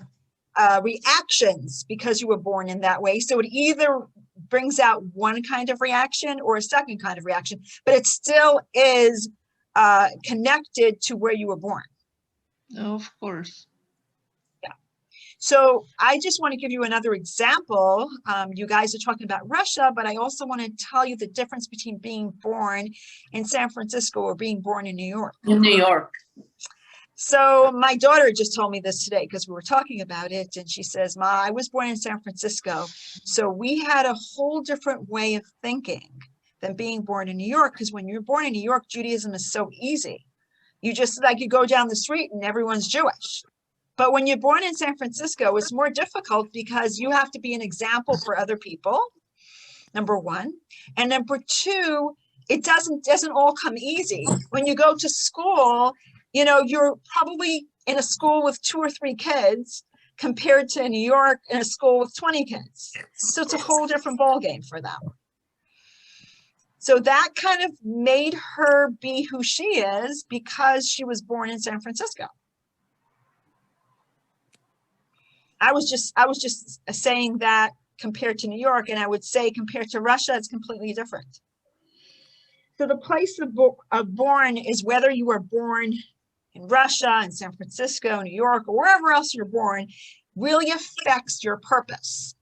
Speaker 1: reactions because you were born in that way. So it either brings out one kind of reaction or a second kind of reaction, but it still is connected to where you were born.
Speaker 6: Of course.
Speaker 1: So I just want to give you another example. You guys are talking about Russia, but I also want to tell you the difference between being born in San Francisco or being born in New York.
Speaker 2: In New York.
Speaker 1: So my daughter just told me this today because we were talking about it, and she says, "Ma, I was born in San Francisco, so we had a whole different way of thinking than being born in New York, because when you're born in New York, Judaism is so easy. You just you go down the street and everyone's Jewish. But when you're born in San Francisco, it's more difficult because you have to be an example for other people, number one. And number two, it doesn't all come easy. When you go to school, you know, you're probably in a school with 2 or 3 kids compared to New York in a school with 20 kids. So it's a whole different ballgame for them. So that kind of made her be who she is because she was born in San Francisco. I was just saying that compared to New York, and I would say compared to Russia, it's completely different. So the place of born is whether you were born in Russia, in San Francisco, New York, or wherever else you're born, really affects your purpose.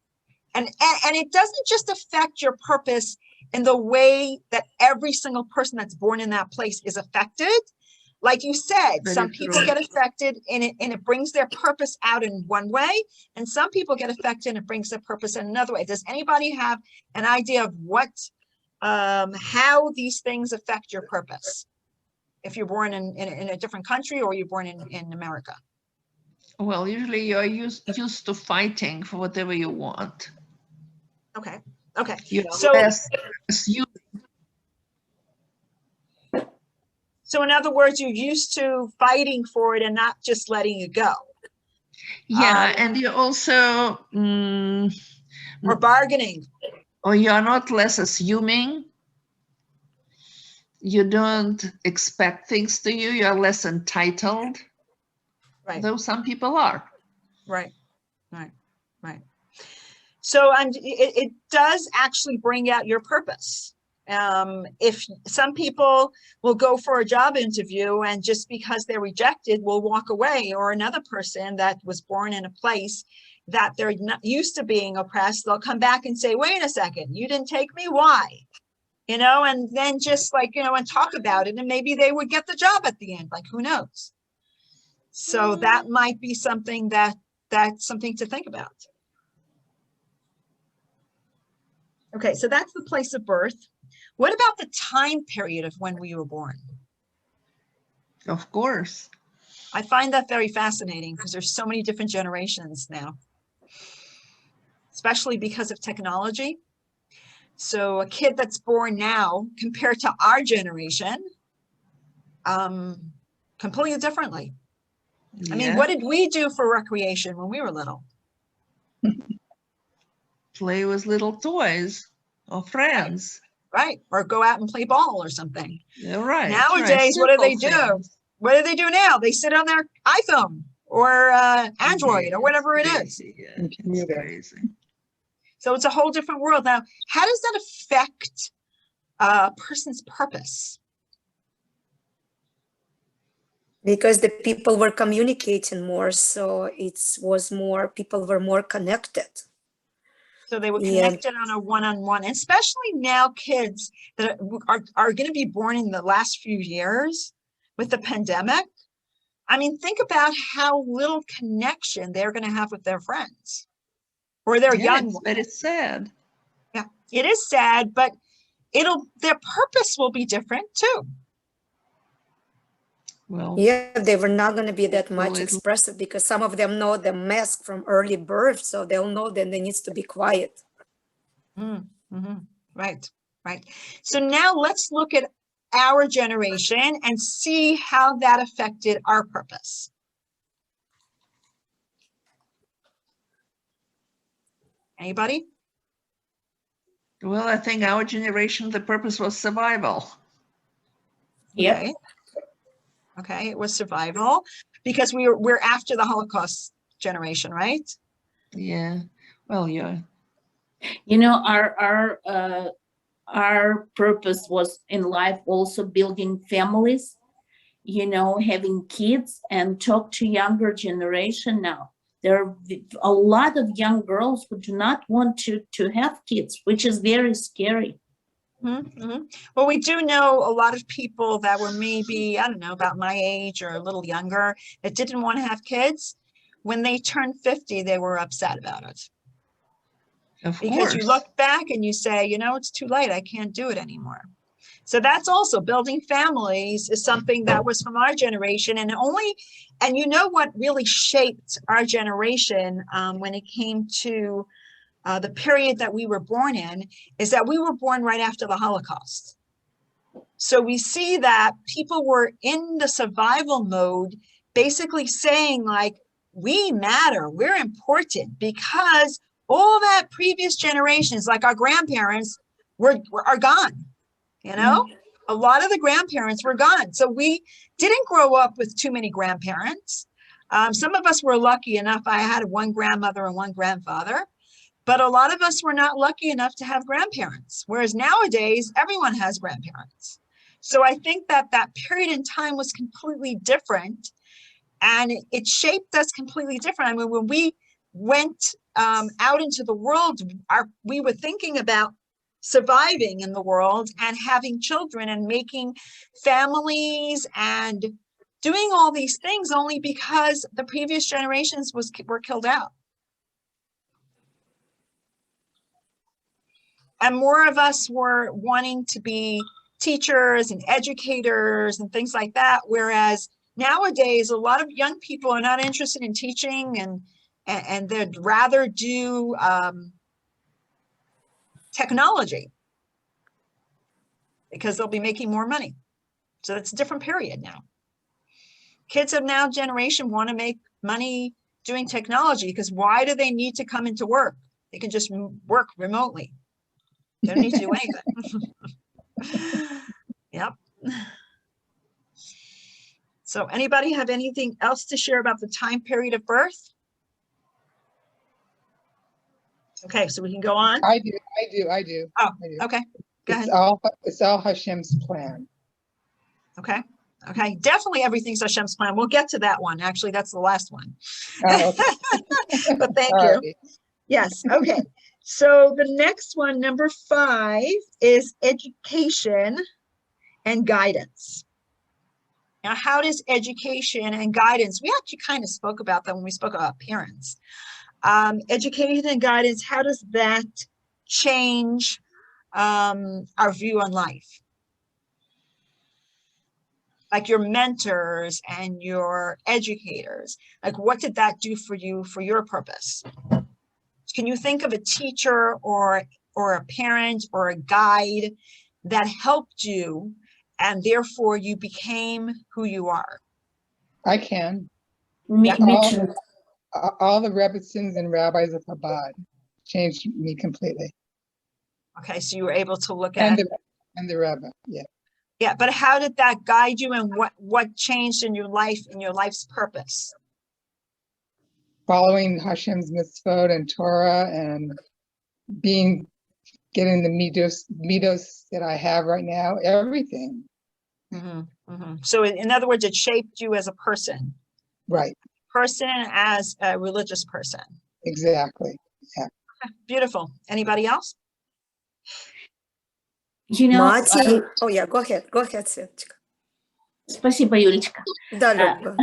Speaker 1: And it doesn't just affect your purpose in the way that every single person that's born in that place is affected. Like you said,
Speaker 6: Very
Speaker 1: some people
Speaker 6: true.
Speaker 1: get affected and it brings their purpose out in one way, and some people get affected and it brings their purpose in another way. Does anybody have an idea of how these things affect your purpose? If you're born in a different country or you're born in America?
Speaker 6: Well, usually you're used to fighting for whatever you want.
Speaker 1: Okay.
Speaker 6: You're
Speaker 1: So
Speaker 6: less you.
Speaker 1: So in other words, you're used to fighting for it and not just letting it go.
Speaker 6: Yeah, and you also
Speaker 1: or bargaining.
Speaker 6: Or you're not less assuming. You don't expect things to you. You're less entitled.
Speaker 1: Right.
Speaker 6: Though some people are.
Speaker 1: Right. So it does actually bring out your purpose. If some people will go for a job interview and just because they're rejected will walk away, or another person that was born in a place that they're not used to being oppressed, they'll come back and say, wait a second, you didn't take me, why? You know, and then just and talk about it, and maybe they would get the job at the end, who knows? So that might be something that's something to think about. Okay, so that's the place of birth. What about the time period of when we were born?
Speaker 6: Of course.
Speaker 1: I find that very fascinating because there's so many different generations now, especially because of technology. So a kid that's born now compared to our generation, completely differently. I mean,
Speaker 6: Yeah.
Speaker 1: what did we do for recreation when we were little?
Speaker 6: Play with little toys or friends.
Speaker 1: Right? Or go out and play ball or something.
Speaker 6: Yeah, right.
Speaker 1: Nowadays, what do they do?
Speaker 6: Simple things.
Speaker 1: What do they do now? They sit on their iPhone or Android
Speaker 6: Yeah,
Speaker 1: or whatever it
Speaker 6: it's
Speaker 1: is.
Speaker 6: crazy, yeah, it's
Speaker 8: Computer.
Speaker 6: crazy.
Speaker 1: So it's a whole different world. Now, how does that affect a person's purpose?
Speaker 3: Because the people were communicating more, so people were more connected.
Speaker 1: So they were
Speaker 3: Yeah.
Speaker 1: connected on a one-on-one, especially now kids that are going to be born in the last few years with the pandemic. I mean, think about how little connection they're going to have with their friends or their
Speaker 6: Yeah,
Speaker 1: young
Speaker 6: it's
Speaker 1: ones.
Speaker 6: very sad.
Speaker 1: Yeah, it is sad, but their purpose will be different too.
Speaker 6: Well,
Speaker 3: Yeah, they were not going to be that much
Speaker 6: Little-
Speaker 3: expressive because some of them know the mask from early birth, so they'll know that they needs to be quiet.
Speaker 1: Right, right. So now let's look at our generation and see how that affected our purpose. Anybody?
Speaker 6: well, I think our generation, the purpose was survival.
Speaker 2: Yep.
Speaker 1: Okay. Okay, it was survival because we're after the Holocaust generation, right?
Speaker 6: Yeah. Well, yeah.
Speaker 2: You know, our purpose was in life also building families, you know, having kids, and talk to younger generation now. There are a lot of young girls who do not want to have kids, which is very scary.
Speaker 1: Well, we do know a lot of people that were maybe, I don't know, about my age or a little younger that didn't want to have kids. When they turned 50, they were upset about it.
Speaker 6: Of
Speaker 1: Because
Speaker 6: course.
Speaker 1: you look back and you say, you know, it's too late. I can't do it anymore. So that's also building families is something that was from our generation and you know what really shaped our generation when it came to the period that we were born in is that we were born right after the Holocaust. So we see that people were in the survival mode, basically saying like, we matter, we're important because all that previous generations, like our grandparents, are gone. You know, a lot of the grandparents were gone. So we didn't grow up with too many grandparents. Some of us were lucky enough. I had one grandmother and one grandfather, but a lot of us were not lucky enough to have grandparents. Whereas nowadays, everyone has grandparents. So I think that period in time was completely different and it shaped us completely different. I mean, when we went out into the world, we were thinking about surviving in the world and having children and making families and doing all these things only because the previous generations were killed out. And more of us were wanting to be teachers and educators and things like that. Whereas nowadays, a lot of young people are not interested in teaching and they'd rather do technology because they'll be making more money. So it's a different period now. Kids of now generation want to make money doing technology because why do they need to come into work? They can just work remotely. They don't need to do anything. Yep. So anybody have anything else to share about the time period of birth? Okay, so we can go on.
Speaker 8: I do.
Speaker 1: Oh,
Speaker 8: I do.
Speaker 1: okay. Go ahead.
Speaker 8: It's all Hashem's plan.
Speaker 1: Okay. Okay. Definitely everything's Hashem's plan. We'll get to that one. Actually, that's the last one.
Speaker 8: Oh, okay.
Speaker 1: But thank you.
Speaker 8: Alrighty.
Speaker 1: Yes. Okay. So the next one, number 5, is education and guidance. Now, how does education and guidance, we actually kind of spoke about that when we spoke about parents. Education and guidance, how does that change our view on life? Like your mentors and your educators, like what did that do for you for your purpose? Can you think of a teacher or or a parent or a guide that helped you and therefore you became who you are?
Speaker 8: I can.
Speaker 2: Me,
Speaker 1: Yeah.
Speaker 2: me
Speaker 8: All,
Speaker 2: too.
Speaker 8: all the Rebbetzins and rabbis of Chabad changed me completely.
Speaker 1: Okay, so you were able to look
Speaker 8: And
Speaker 1: at,
Speaker 8: the Rebbe, yeah.
Speaker 1: yeah, but how did that guide you and what changed in your life and your life's purpose?
Speaker 8: Following Hashem's mitzvot and Torah and getting the midos that I have right now, everything.
Speaker 1: So in other words, it shaped you as a person,
Speaker 8: Right,
Speaker 1: as a religious person.
Speaker 8: exactly. Yeah.
Speaker 1: Beautiful. Anybody else?
Speaker 2: You know,
Speaker 3: Mattie, oh yeah, go ahead, Светочка.
Speaker 2: спасибо, Юлечка.
Speaker 3: Да, Люба.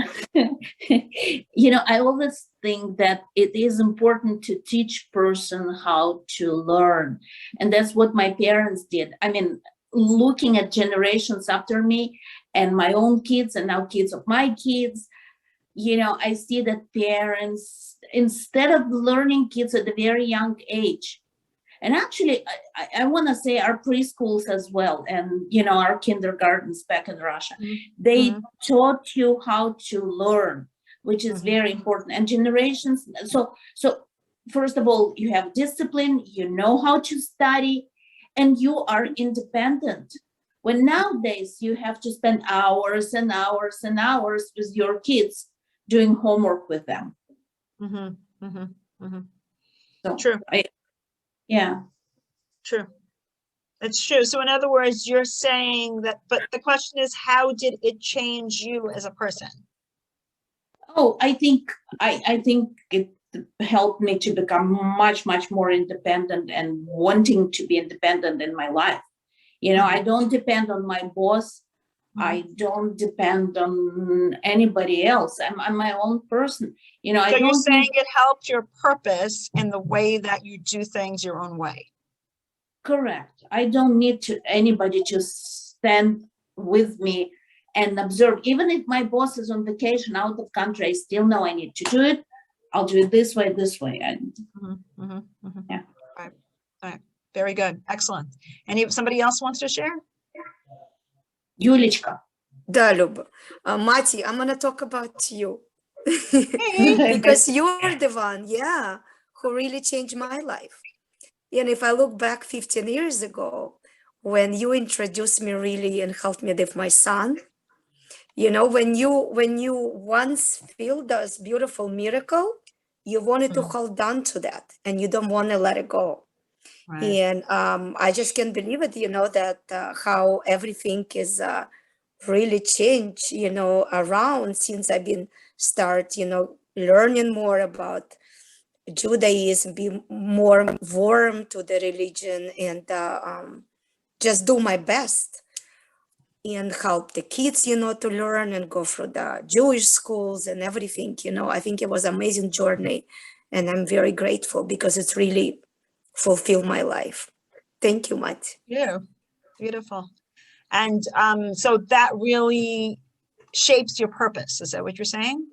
Speaker 2: You know, I always think that it is important to teach person how to learn. And that's what my parents did. I mean, looking at generations after me and my own kids and now kids of my kids, you know, I see that parents, instead of learning kids at a very young age, and actually, I want to say our preschools as well, and, you know, our kindergartens back in Russia, they taught you how to learn, which is very important. And generations, so first of all, you have discipline, you know how to study, and you are independent. When nowadays you have to spend hours and hours and hours with your kids doing homework with them. So
Speaker 1: True.
Speaker 2: Yeah.
Speaker 1: True. It's true. So in other words, you're saying that, but the question is, how did it change you as a person?
Speaker 2: Oh, I think it helped me to become much more independent and wanting to be independent in my life. You know, I don't depend on my boss. I don't depend on anybody else. I'm my own person. You know,
Speaker 1: So you're saying it helped your purpose in the way that you do things your own way.
Speaker 2: Correct. I don't need anybody to stand with me and observe. Even if my boss is on vacation out of country, I still know I need to do it. I'll do it this way. And yeah.
Speaker 1: All right. Very good. Excellent. Somebody else wants to share?
Speaker 2: Юлечка.
Speaker 3: Да, Люба. Mattie, I'm gonna talk about you. Because you're the one, yeah, who really changed my life. And if I look back 15 years ago, when you introduced me really and helped me with my son, you know, when you once feel those beautiful miracle, you wanted to hold on to that and you don't want to let it go.
Speaker 1: Right.
Speaker 3: And I just can't believe it, you know, that how everything is really changed, you know, around since I've been you know, learning more about Judaism, be more warm to the religion, and just do my best and help the kids, you know, to learn and go through the Jewish schools and everything. You know, I think it was an amazing journey, and I'm very grateful because it's really fulfilled my life. Thank you, Mattie.
Speaker 1: Yeah, beautiful. And so that really shapes your purpose. Is that what you're saying?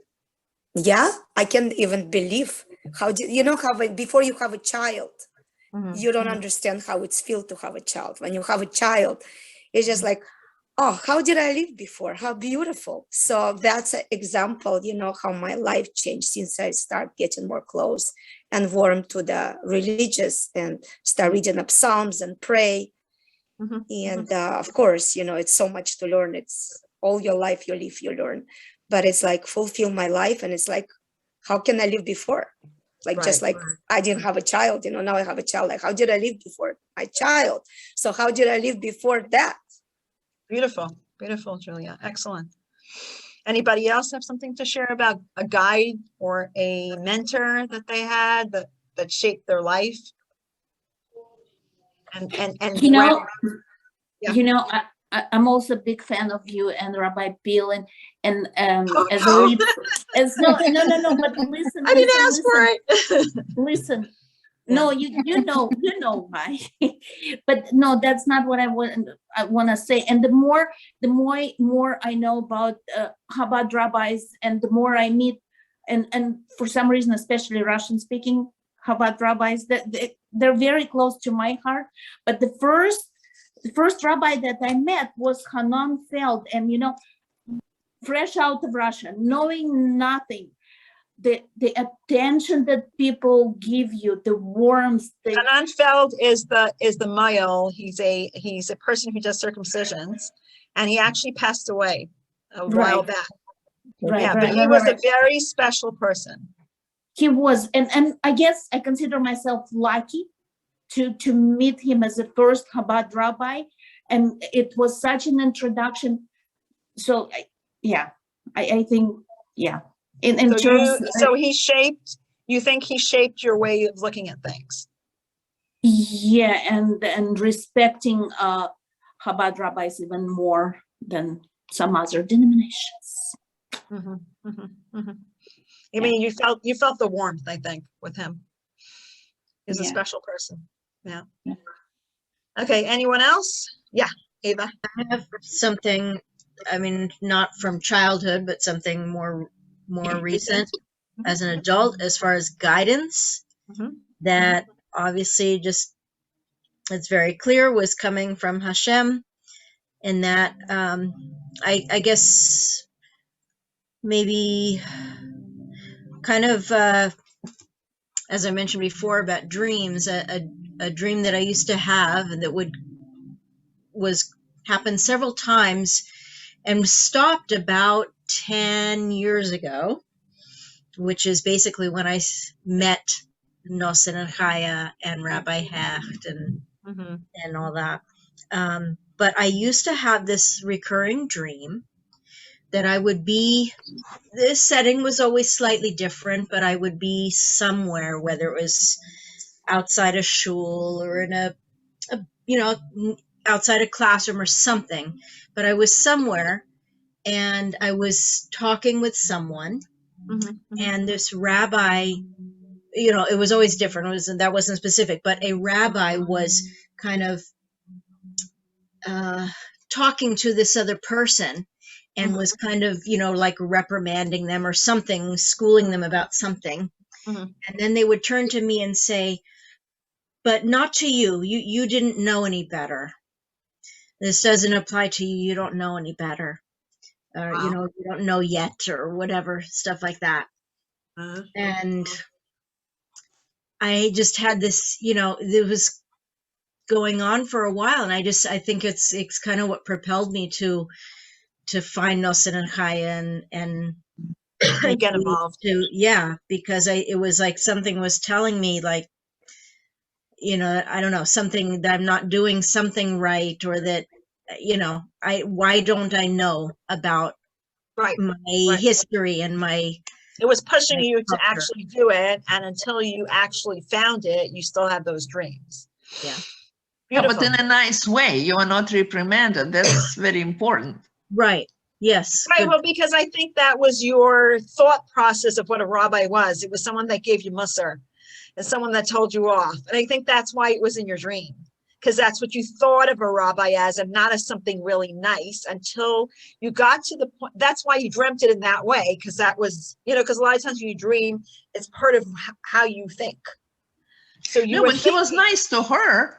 Speaker 3: Yeah, I can't even believe you know how before you have a child, you don't understand how it's feel to have a child. When you have a child, it's just like, oh, how did I live before? How beautiful. So that's an example, you know, how my life changed since I start getting more close and warm to the religious and start reading up Psalms and pray. And of course, you know, it's so much to learn. It's all your life, you live, you learn. But it's like fulfill my life. And it's like, how can I live before? Like, just like I didn't have a child, you know, now I have a child. Like, how did I live before my child? So how did I live before that?
Speaker 1: Beautiful. Beautiful, Julia. Excellent. Anybody else have something to share about a guide or a mentor that they had that shaped their life? And
Speaker 2: You know,
Speaker 1: Yeah.
Speaker 2: you know, I'm also a big fan of you and Rabbi Pil and as a lead, no, but listen.
Speaker 1: I didn't ask for it.
Speaker 2: Listen.
Speaker 1: Yeah.
Speaker 2: No, you know why. But no, that's not what I want to say. And the more I know about Chabad rabbis, and the more I meet, and for some reason, especially Russian speaking Chabad rabbis that they're very close to my heart. But the first rabbi that I met was Hanan Feld, and fresh out of Russia, knowing nothing, the attention that people give you, the warmth.
Speaker 1: Hanan Feld is the Mayel. He's a person who does circumcisions, and he actually passed away a while back.
Speaker 2: Right,
Speaker 1: Yeah,
Speaker 2: right,
Speaker 1: but he
Speaker 2: right,
Speaker 1: was
Speaker 2: right.
Speaker 1: a very special person.
Speaker 2: He was, and I guess I consider myself lucky to meet him as the first Chabad rabbi, and it was such an introduction. So I think in terms.
Speaker 1: So you think he shaped your way of looking at things?
Speaker 2: Yeah, and respecting Chabad rabbis even more than some other denominations.
Speaker 1: I mean, you felt the warmth, I think, with him. He's a special person. Yeah. Okay, anyone else? Yeah, Ava.
Speaker 7: I have something, I mean, not from childhood, but something more recent as an adult, as far as guidance, that obviously just, it's very clear, was coming from Hashem, and that I guess maybe kind of as I mentioned before about dreams, a dream that I used to have and that happened several times and stopped about 10 years ago, which is basically when I met Nosen and Chaya and Rabbi Hecht and all that. But I used to have this recurring dream that I would be, this setting was always slightly different, but I would be somewhere, whether it was outside a shul or in a outside a classroom or something, but I was somewhere and I was talking with someone, and this rabbi, it was always different. That wasn't specific, but a rabbi was kind of talking to this other person and was kind of, like reprimanding them or something, schooling them about something. And then they would turn to me and say, but not to you. You didn't know any better. This doesn't apply to you. You don't know any better. Or, you don't know yet, or whatever, stuff like that. And I just had this, it was going on for a while. And I think it's kind of what propelled me to find Nosen and Chaya and
Speaker 1: get involved.
Speaker 7: Because it was like something was telling me, like, I don't know, something that I'm not doing something right, or that, why don't I know about my history and
Speaker 1: it was pushing you to actually do it, and until you actually found it, you still had those dreams.
Speaker 6: But in a nice way. You are not reprimanded. That's very important.
Speaker 7: Right. Yes.
Speaker 1: Right. Well, because I think that was your thought process of what a rabbi was. It was someone that gave you mussar and someone that told you off. And I think that's why it was in your dream, because that's what you thought of a rabbi as, and not as something really nice, until you got to the point. That's why you dreamt it in that way, because that was, because a lot of times when you dream, it's part of how you think. So
Speaker 6: but he was nice to her.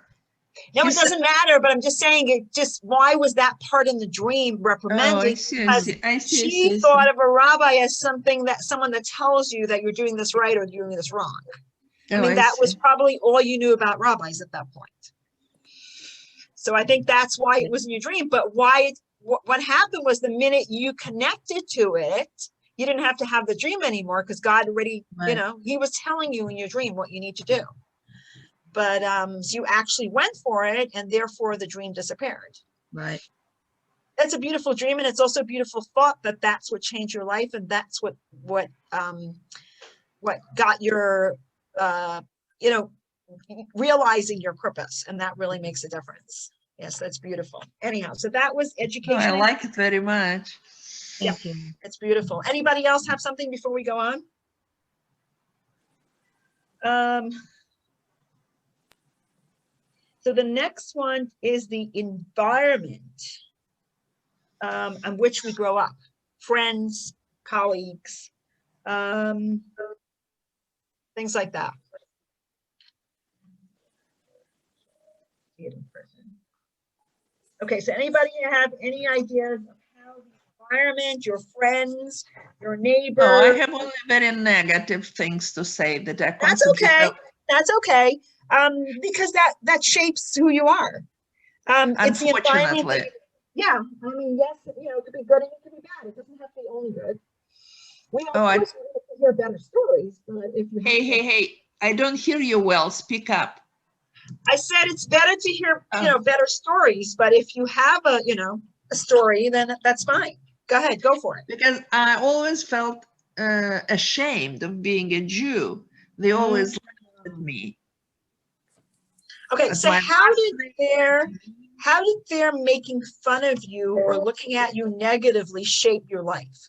Speaker 1: No, it doesn't matter, but I'm just saying, why was that part in the dream reprimanding?
Speaker 6: I see.
Speaker 1: She thought of a rabbi as someone that tells you that you're doing this right or doing this wrong. I mean, that was probably all you knew about rabbis at that point. So I think that's why it was in your dream. But what happened was, the minute you connected to it, you didn't have to have the dream anymore, because God already, he was telling you in your dream what you need to do. But so you actually went for it, and therefore the dream disappeared.
Speaker 7: Right.
Speaker 1: That's a beautiful dream, and it's also a beautiful thought that that's what changed your life, and that's what got your realizing your purpose, and that really makes a difference. Yes, that's beautiful. Anyhow, so that was education.
Speaker 6: I like it very much.
Speaker 7: Thank you.
Speaker 1: It's beautiful. Anybody else have something before we go on? So the next one is the environment on which we grow up. Friends, colleagues, things like that. educated person. Okay, so anybody have any ideas of how the environment, your friends, your neighbor?
Speaker 6: No, I have only very negative things to say that I
Speaker 1: That's
Speaker 6: constantly
Speaker 1: okay.
Speaker 6: felt-
Speaker 1: That's okay. Because that shapes who you are. It's the environment that
Speaker 6: Unfortunately.
Speaker 1: yeah, I mean, yes, you know, it could be good and it could be bad. It doesn't have to be only good. We of
Speaker 6: Oh, I-
Speaker 1: course we want to hear better stories, but if you
Speaker 6: Hey,
Speaker 1: have
Speaker 6: hey, hey, I don't hear you well. Speak up.
Speaker 1: I said it's better to hear,
Speaker 6: Oh.
Speaker 1: you know, better stories, but if you have a, you know, a story, then that's fine. Go ahead, go for it.
Speaker 6: Because I always felt ashamed of being a Jew. They always laughed at me.
Speaker 1: Okay,
Speaker 6: That's
Speaker 1: so
Speaker 6: my
Speaker 1: how
Speaker 6: last
Speaker 1: did their making fun of you or looking at you negatively shape your life?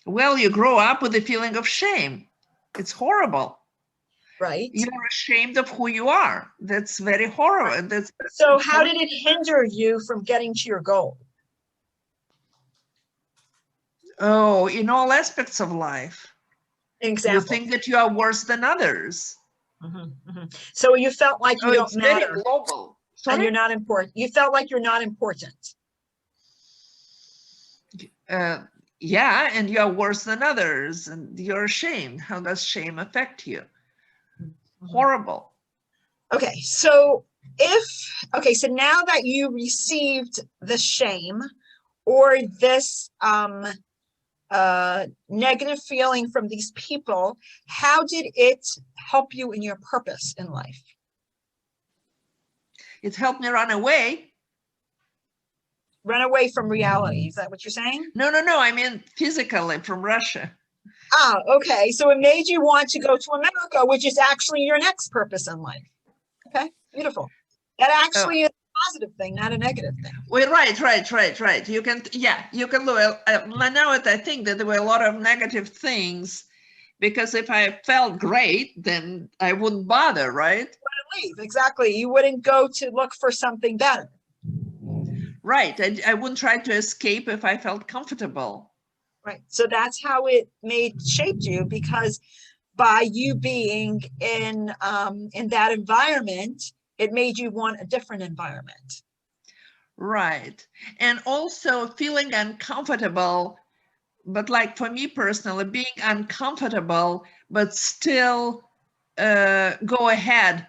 Speaker 6: Well, you grow up with a feeling of shame. It's horrible.
Speaker 1: Right?
Speaker 6: You're ashamed of who you are. That's very horrible. That's
Speaker 1: So how did it hinder you from getting to your goal?
Speaker 6: oh, in all aspects of life.
Speaker 1: An
Speaker 6: You
Speaker 1: example.
Speaker 6: think that you are worse than others.
Speaker 1: So you felt like you
Speaker 6: Oh,
Speaker 1: don't
Speaker 6: it's very
Speaker 1: matter
Speaker 6: global.
Speaker 1: and you're
Speaker 6: Sorry?
Speaker 1: not important. You felt like you're not important.
Speaker 6: Yeah, and you are worse than others, and you're ashamed. How does shame affect you? Horrible.
Speaker 1: Okay, so so now that you received the shame or this negative feeling from these people, how did it help you in your purpose in life?
Speaker 6: It helped me run away.
Speaker 1: Run away from reality. Is that what you're saying?
Speaker 6: No, I mean physically from Russia.
Speaker 1: Ah, okay. So it made you want to go to America, which is actually your next purpose in life. Okay, beautiful. That actually is a positive thing, not a negative thing.
Speaker 6: Well, right. You can look. Now I think that there were a lot of negative things, because if I felt great, then I wouldn't bother, right?
Speaker 1: Leave, exactly. You wouldn't go to look for something better.
Speaker 6: Right. I wouldn't try to escape if I felt comfortable.
Speaker 1: Right. So that's how it shaped you, because by you being in that environment, it made you want a different environment.
Speaker 6: Right. And also feeling uncomfortable, but like for me personally, being uncomfortable, but still go ahead.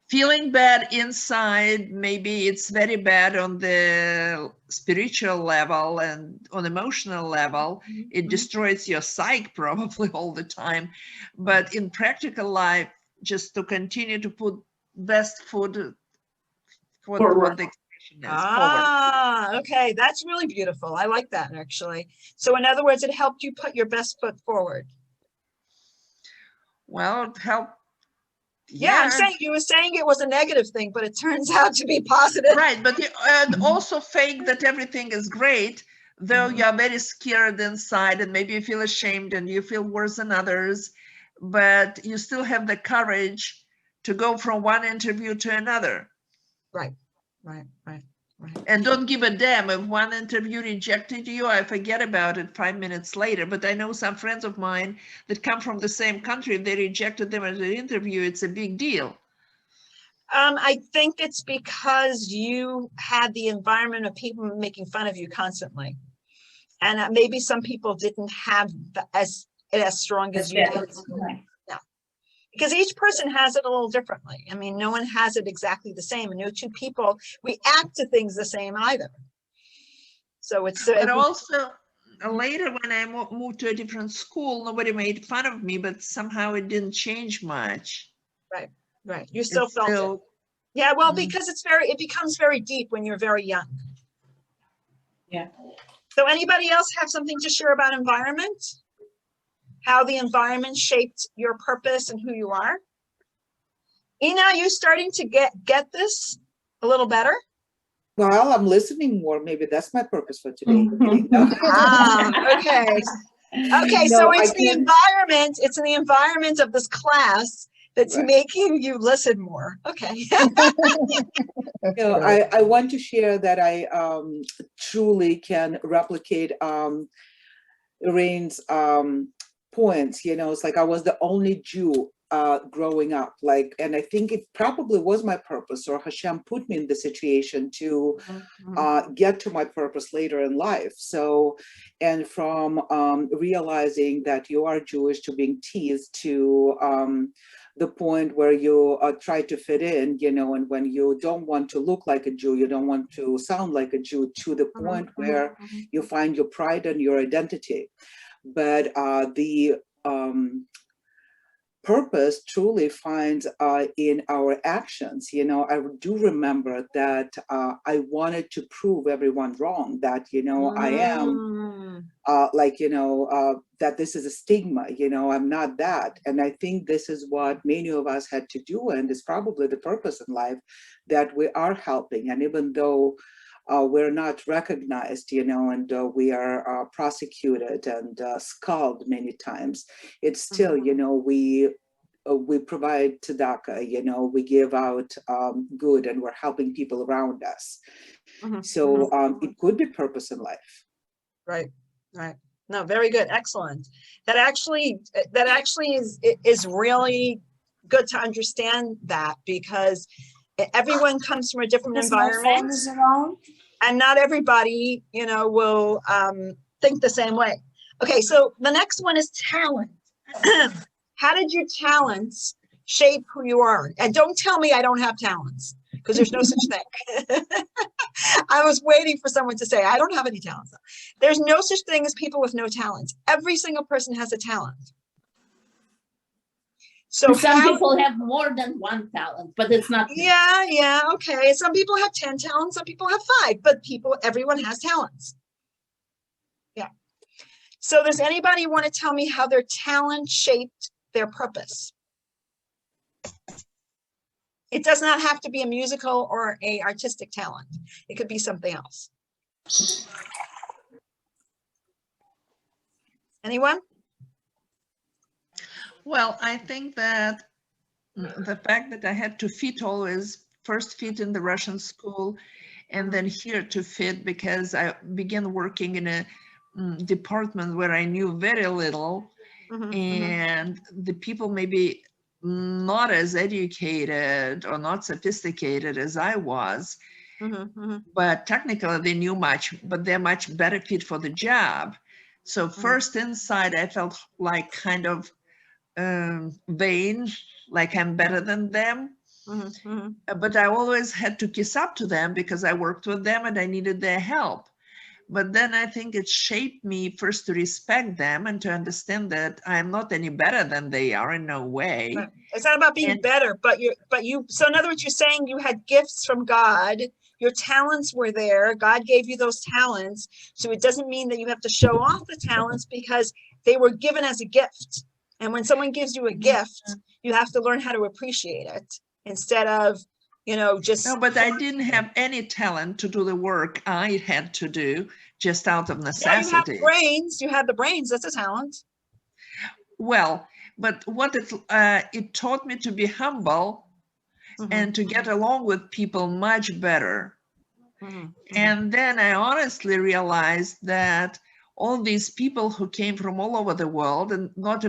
Speaker 6: Feeling bad inside, maybe it's very bad on the spiritual level and on emotional level. It destroys your psyche probably all the time. But in practical life, just to continue to put best food for what the expression is.
Speaker 1: Ah, okay. That's really beautiful. I like that, actually. So in other words, it helped you put your best foot forward.
Speaker 6: Well, it helped.
Speaker 1: Yeah, I'm saying you were saying it was a negative thing, but it turns out to be positive.
Speaker 6: Right, but and also fake that everything is great, though you are very scared inside and maybe you feel ashamed and you feel worse than others, but you still have the courage to go from one interview to another.
Speaker 1: Right.
Speaker 6: And don't give a damn if one interview rejected you. I forget about it 5 minutes later. But I know some friends of mine that come from the same country. If they rejected them at an interview, it's a big deal.
Speaker 1: I think it's because you had the environment of people making fun of you constantly, and maybe some people didn't have as strong as you did. Yeah. Because each person has it a little differently. I mean, no one has it exactly the same, and no two people react to things the same either. So it's
Speaker 6: but also later when I moved to a different school, nobody made fun of me, but somehow it didn't change much.
Speaker 1: Right. You still felt it. Yeah, well, because it becomes very deep when you're very young.
Speaker 2: Yeah.
Speaker 1: So anybody else have something to share about environment? How the environment shaped your purpose and who you are? Ina, are you starting to get this a little better?
Speaker 4: Well, I'm listening more. Maybe that's my purpose for today.
Speaker 1: Okay. Okay,
Speaker 4: No,
Speaker 1: so it's the environment. It's in the environment of this class that's making you listen more. Okay.
Speaker 4: I want to share that I truly can replicate Iraine's points. It's like I was the only Jew growing up, like, and I think it probably was my purpose, or Hashem put me in the situation to get to my purpose later in life. So, and from realizing that you are Jewish to being teased to the point where you try to fit in, you know, and when you don't want to look like a Jew, you don't want to sound like a Jew, to the point where you find your pride and your identity. But the purpose truly finds in our actions. You know, I do remember that I wanted to prove everyone wrong, that, you know, I am like, you know, that this is a stigma, you know, I'm not that. And I think this is what many of us had to do, and is probably the purpose in life, that we are helping. And even though we're not recognized, you know, and we are prosecuted and scolded many times, it's still, you know, we provide tzedakah, you know, we give out good, and we're helping people around us. So it could be purpose in life.
Speaker 1: Right, right. No, very good, excellent. That actually is really good to understand that, because everyone comes from a different environment, and not everybody, you know, will think the same way. Okay, so the next one is talent. How did your talents shape who you are? And don't tell me I don't have talents, because there's no such thing. I was waiting for someone to say, I don't have any talents. There's no such thing as people with no talents. Every single person has a talent. So
Speaker 2: some people have more than one talent, but it's not.
Speaker 1: Yeah, okay. Some people have 10 talents, some people have 5, but everyone has talents. Yeah. So does anybody want to tell me how their talent shaped their purpose? It does not have to be a musical or a artistic talent. It could be something else. Anyone?
Speaker 6: Well, I think that the fact that I had to fit always, first fit in the Russian school, and then here to fit, because I began working in a department where I knew very little, and the people maybe not as educated or not sophisticated as I was, but technically they knew much, but they're much better fit for the job. So first inside I felt like kind of vain, like I'm better than them. But I always had to kiss up to them because I worked with them and I needed their help. But then I think it shaped me first to respect them and to understand that I'm not any better than they are, in no way.
Speaker 1: It's not about being better, but you, so in other words, you're saying you had gifts from God, your talents were there, God gave you those talents. So it doesn't mean that you have to show off the talents, because they were given as a gift. And when someone gives you a gift, you have to learn how to appreciate it, instead of, you know, just.
Speaker 6: No, but I didn't have any talent to do the work I had to do just out of necessity.
Speaker 1: Yeah, you have brains. You have the brains. That's a talent.
Speaker 6: Well, but what it taught me to be humble and to get along with people much better. And then I honestly realized that all these people who came from all over the world and not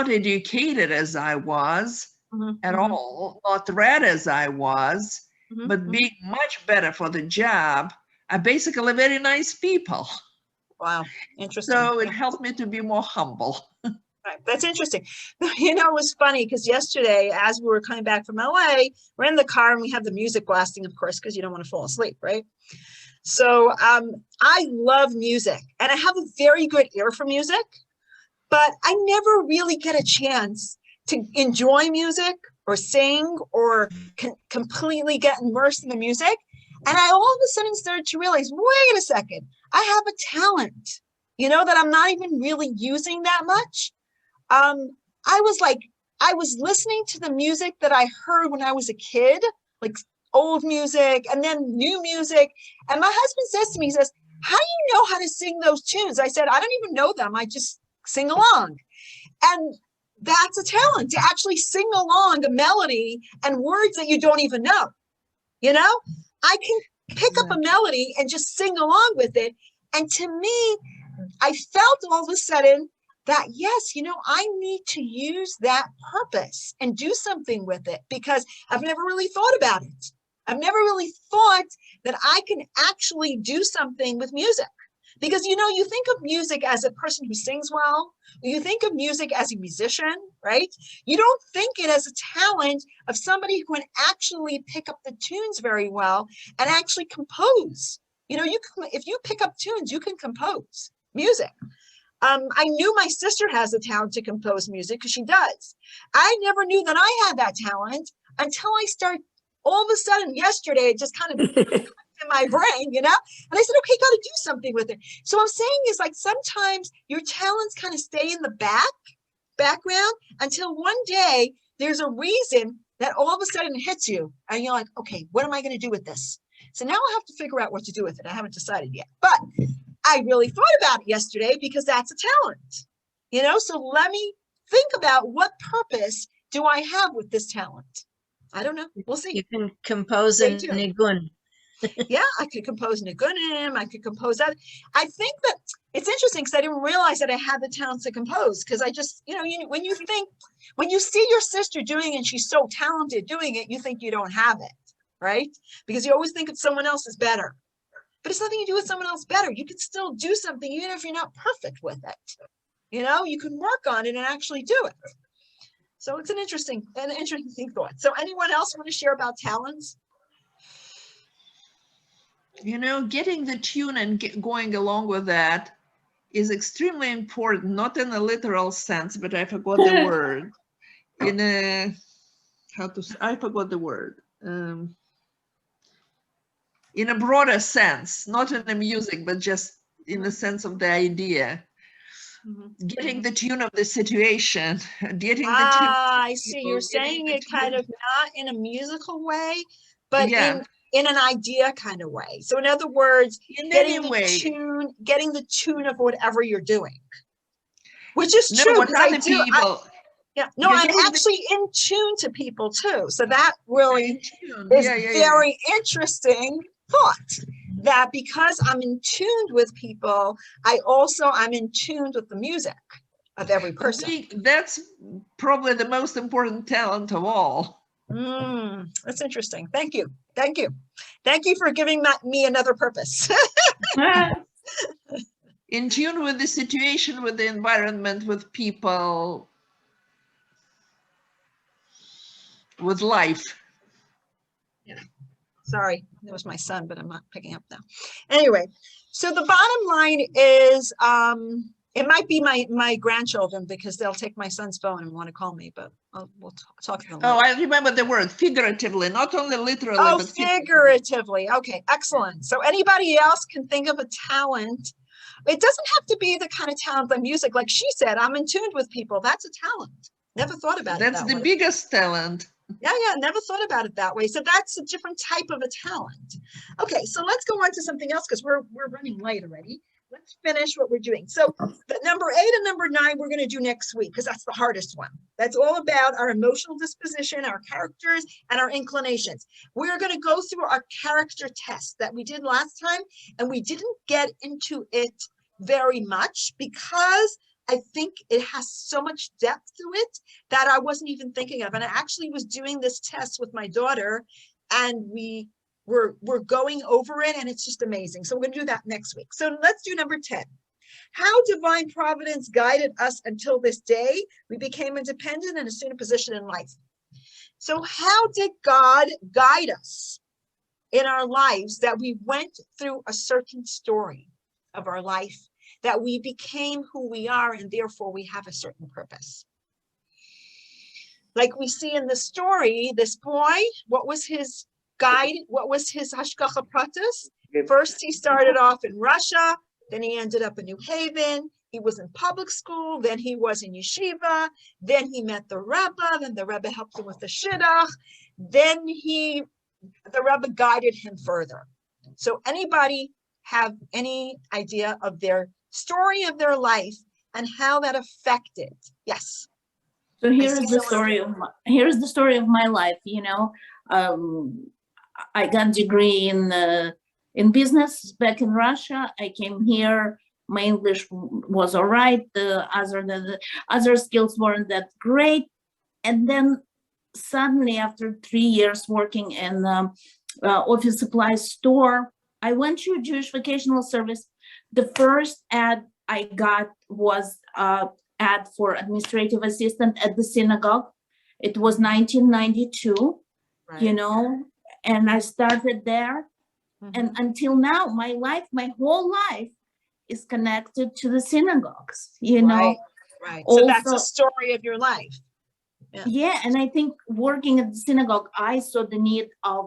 Speaker 6: educated as I was, at all, not read as I was, but being much better for the job, are basically very nice people.
Speaker 1: Wow, interesting.
Speaker 6: So it helped me to be more humble.
Speaker 1: Right. That's interesting. You know, it was funny because yesterday, as we were coming back from LA, we're in the car and we have the music blasting, of course, because you don't want to fall asleep, right? So I love music and I have a very good ear for music, but I never really get a chance to enjoy music or sing or completely get immersed in the music. And I all of a sudden started to realize, wait a second, I have a talent, you know, that I'm not even really using that much. I was listening to the music that I heard when I was a kid, like old music and then new music. And my husband says to me, he says, how do you know how to sing those tunes? I said, I don't even know them. I just sing along. And that's a talent, to actually sing along a melody and words that you don't even know. You know, I can pick up a melody and just sing along with it. And to me, I felt all of a sudden that, yes, I need to use that purpose and do something with it, because I've never really thought about it. I've never really thought that I can actually do something with music. Because, you think of music as a person who sings well, you think of music as a musician, right? You don't think it as a talent of somebody who can actually pick up the tunes very well and actually compose. If you pick up tunes, you can compose music. I knew my sister has a talent to compose music because she does. I never knew that I had that talent until I started, all of a sudden yesterday, it just kind of in my brain, and I said, okay, got to do something with it. So I'm saying is, like, sometimes your talents kind of stay in the background until one day there's a reason that all of a sudden it hits you and you're like, okay, what am I going to do with this? So now I have to figure out what to do with it. I haven't decided yet, but I really thought about it yesterday because that's a talent, so let me think about what purpose do I have with this talent. I don't know. We'll see.
Speaker 7: You can compose
Speaker 1: Stay
Speaker 7: a
Speaker 1: tuned.
Speaker 7: nigun.
Speaker 1: Yeah, I could compose nigunim. I could compose that. I think that it's interesting because I didn't realize that I had the talent to compose, because I just, when you see your sister doing it and she's so talented doing it, you think you don't have it, right? Because you always think that someone else is better. But it's nothing to do with someone else better. You can still do something even if you're not perfect with it. You can work on it and actually do it. So it's an interesting thought. So anyone else want to share about talents?
Speaker 6: Getting the tune and going along with that is extremely important, not in a literal sense, but I forgot the word. I forgot the word. In a broader sense, not in the music, but just in the sense of the idea. Getting the tune of the situation, getting the tune.
Speaker 1: I see. You're saying it kind of not in a musical way, but
Speaker 6: yeah.
Speaker 1: in an idea kind of way. So in other words,
Speaker 6: In
Speaker 1: getting the tune of whatever you're doing, which is true.
Speaker 6: What other people.
Speaker 1: I'm actually in tune to people too. So that really is very interesting thought. That because I'm in tune with people, I'm in tune with the music of every person.
Speaker 6: That's probably the most important talent of all.
Speaker 1: That's interesting. Thank you. Thank you for giving me another purpose.
Speaker 6: In tune with the situation, with the environment, with people, with life.
Speaker 1: Yeah. Sorry, that was my son, but I'm not picking up now. Anyway, so the bottom line is, it might be my grandchildren, because they'll take my son's phone and want to call me, but we'll talk to them later.
Speaker 6: I remember the word, figuratively, not only literally.
Speaker 1: Oh,
Speaker 6: but
Speaker 1: figuratively. Okay, excellent. So anybody else can think of a talent. It doesn't have to be the kind of talent like music. Like she said, I'm in tune with people. That's a talent. Never thought about it that way.
Speaker 6: That's the biggest talent.
Speaker 1: Yeah, never thought about it that way. So that's a different type of a talent. Okay, so let's go on to something else, because we're running late already. Let's finish what we're doing. So the number 8 and number 9 we're going to do next week, because that's the hardest one. That's all about our emotional disposition, our characters, and our inclinations. We're going to go through our character test that we did last time, and we didn't get into it very much because I think it has so much depth to it that I wasn't even thinking of. And I actually was doing this test with my daughter, and we're going over it, and it's just amazing. So we're going to do that next week. So let's do number 10. How divine providence guided us until this day. We became independent and assumed a position in life. So how did God guide us in our lives that we went through a certain story of our life, that we became who we are, and therefore we have a certain purpose? Like we see in the story, this boy, what was his guide? What was his hashgacha pratis? First, he started off in Russia, then he ended up in New Haven. He was in public school, then he was in yeshiva, then he met the Rebbe, then the Rebbe helped him with the shidduch, then the Rebbe guided him further. So anybody have any idea of their story of their life and how that affected? Yes.
Speaker 2: So here's the story of my life. I got a degree in business back in Russia. I came here My English was all right. The other skills weren't that great. And then suddenly, after 3 years working in office supply store, I went to a Jewish vocational service. The first ad I got was ad for administrative assistant at the synagogue. It was 1992,
Speaker 1: Right.
Speaker 2: you know, and I started there. And until now, my whole life is connected to the synagogues, you know.
Speaker 1: Right. So that's the
Speaker 2: Also,
Speaker 1: story of your life.
Speaker 2: yeah, and I think working at the synagogue, I saw the need of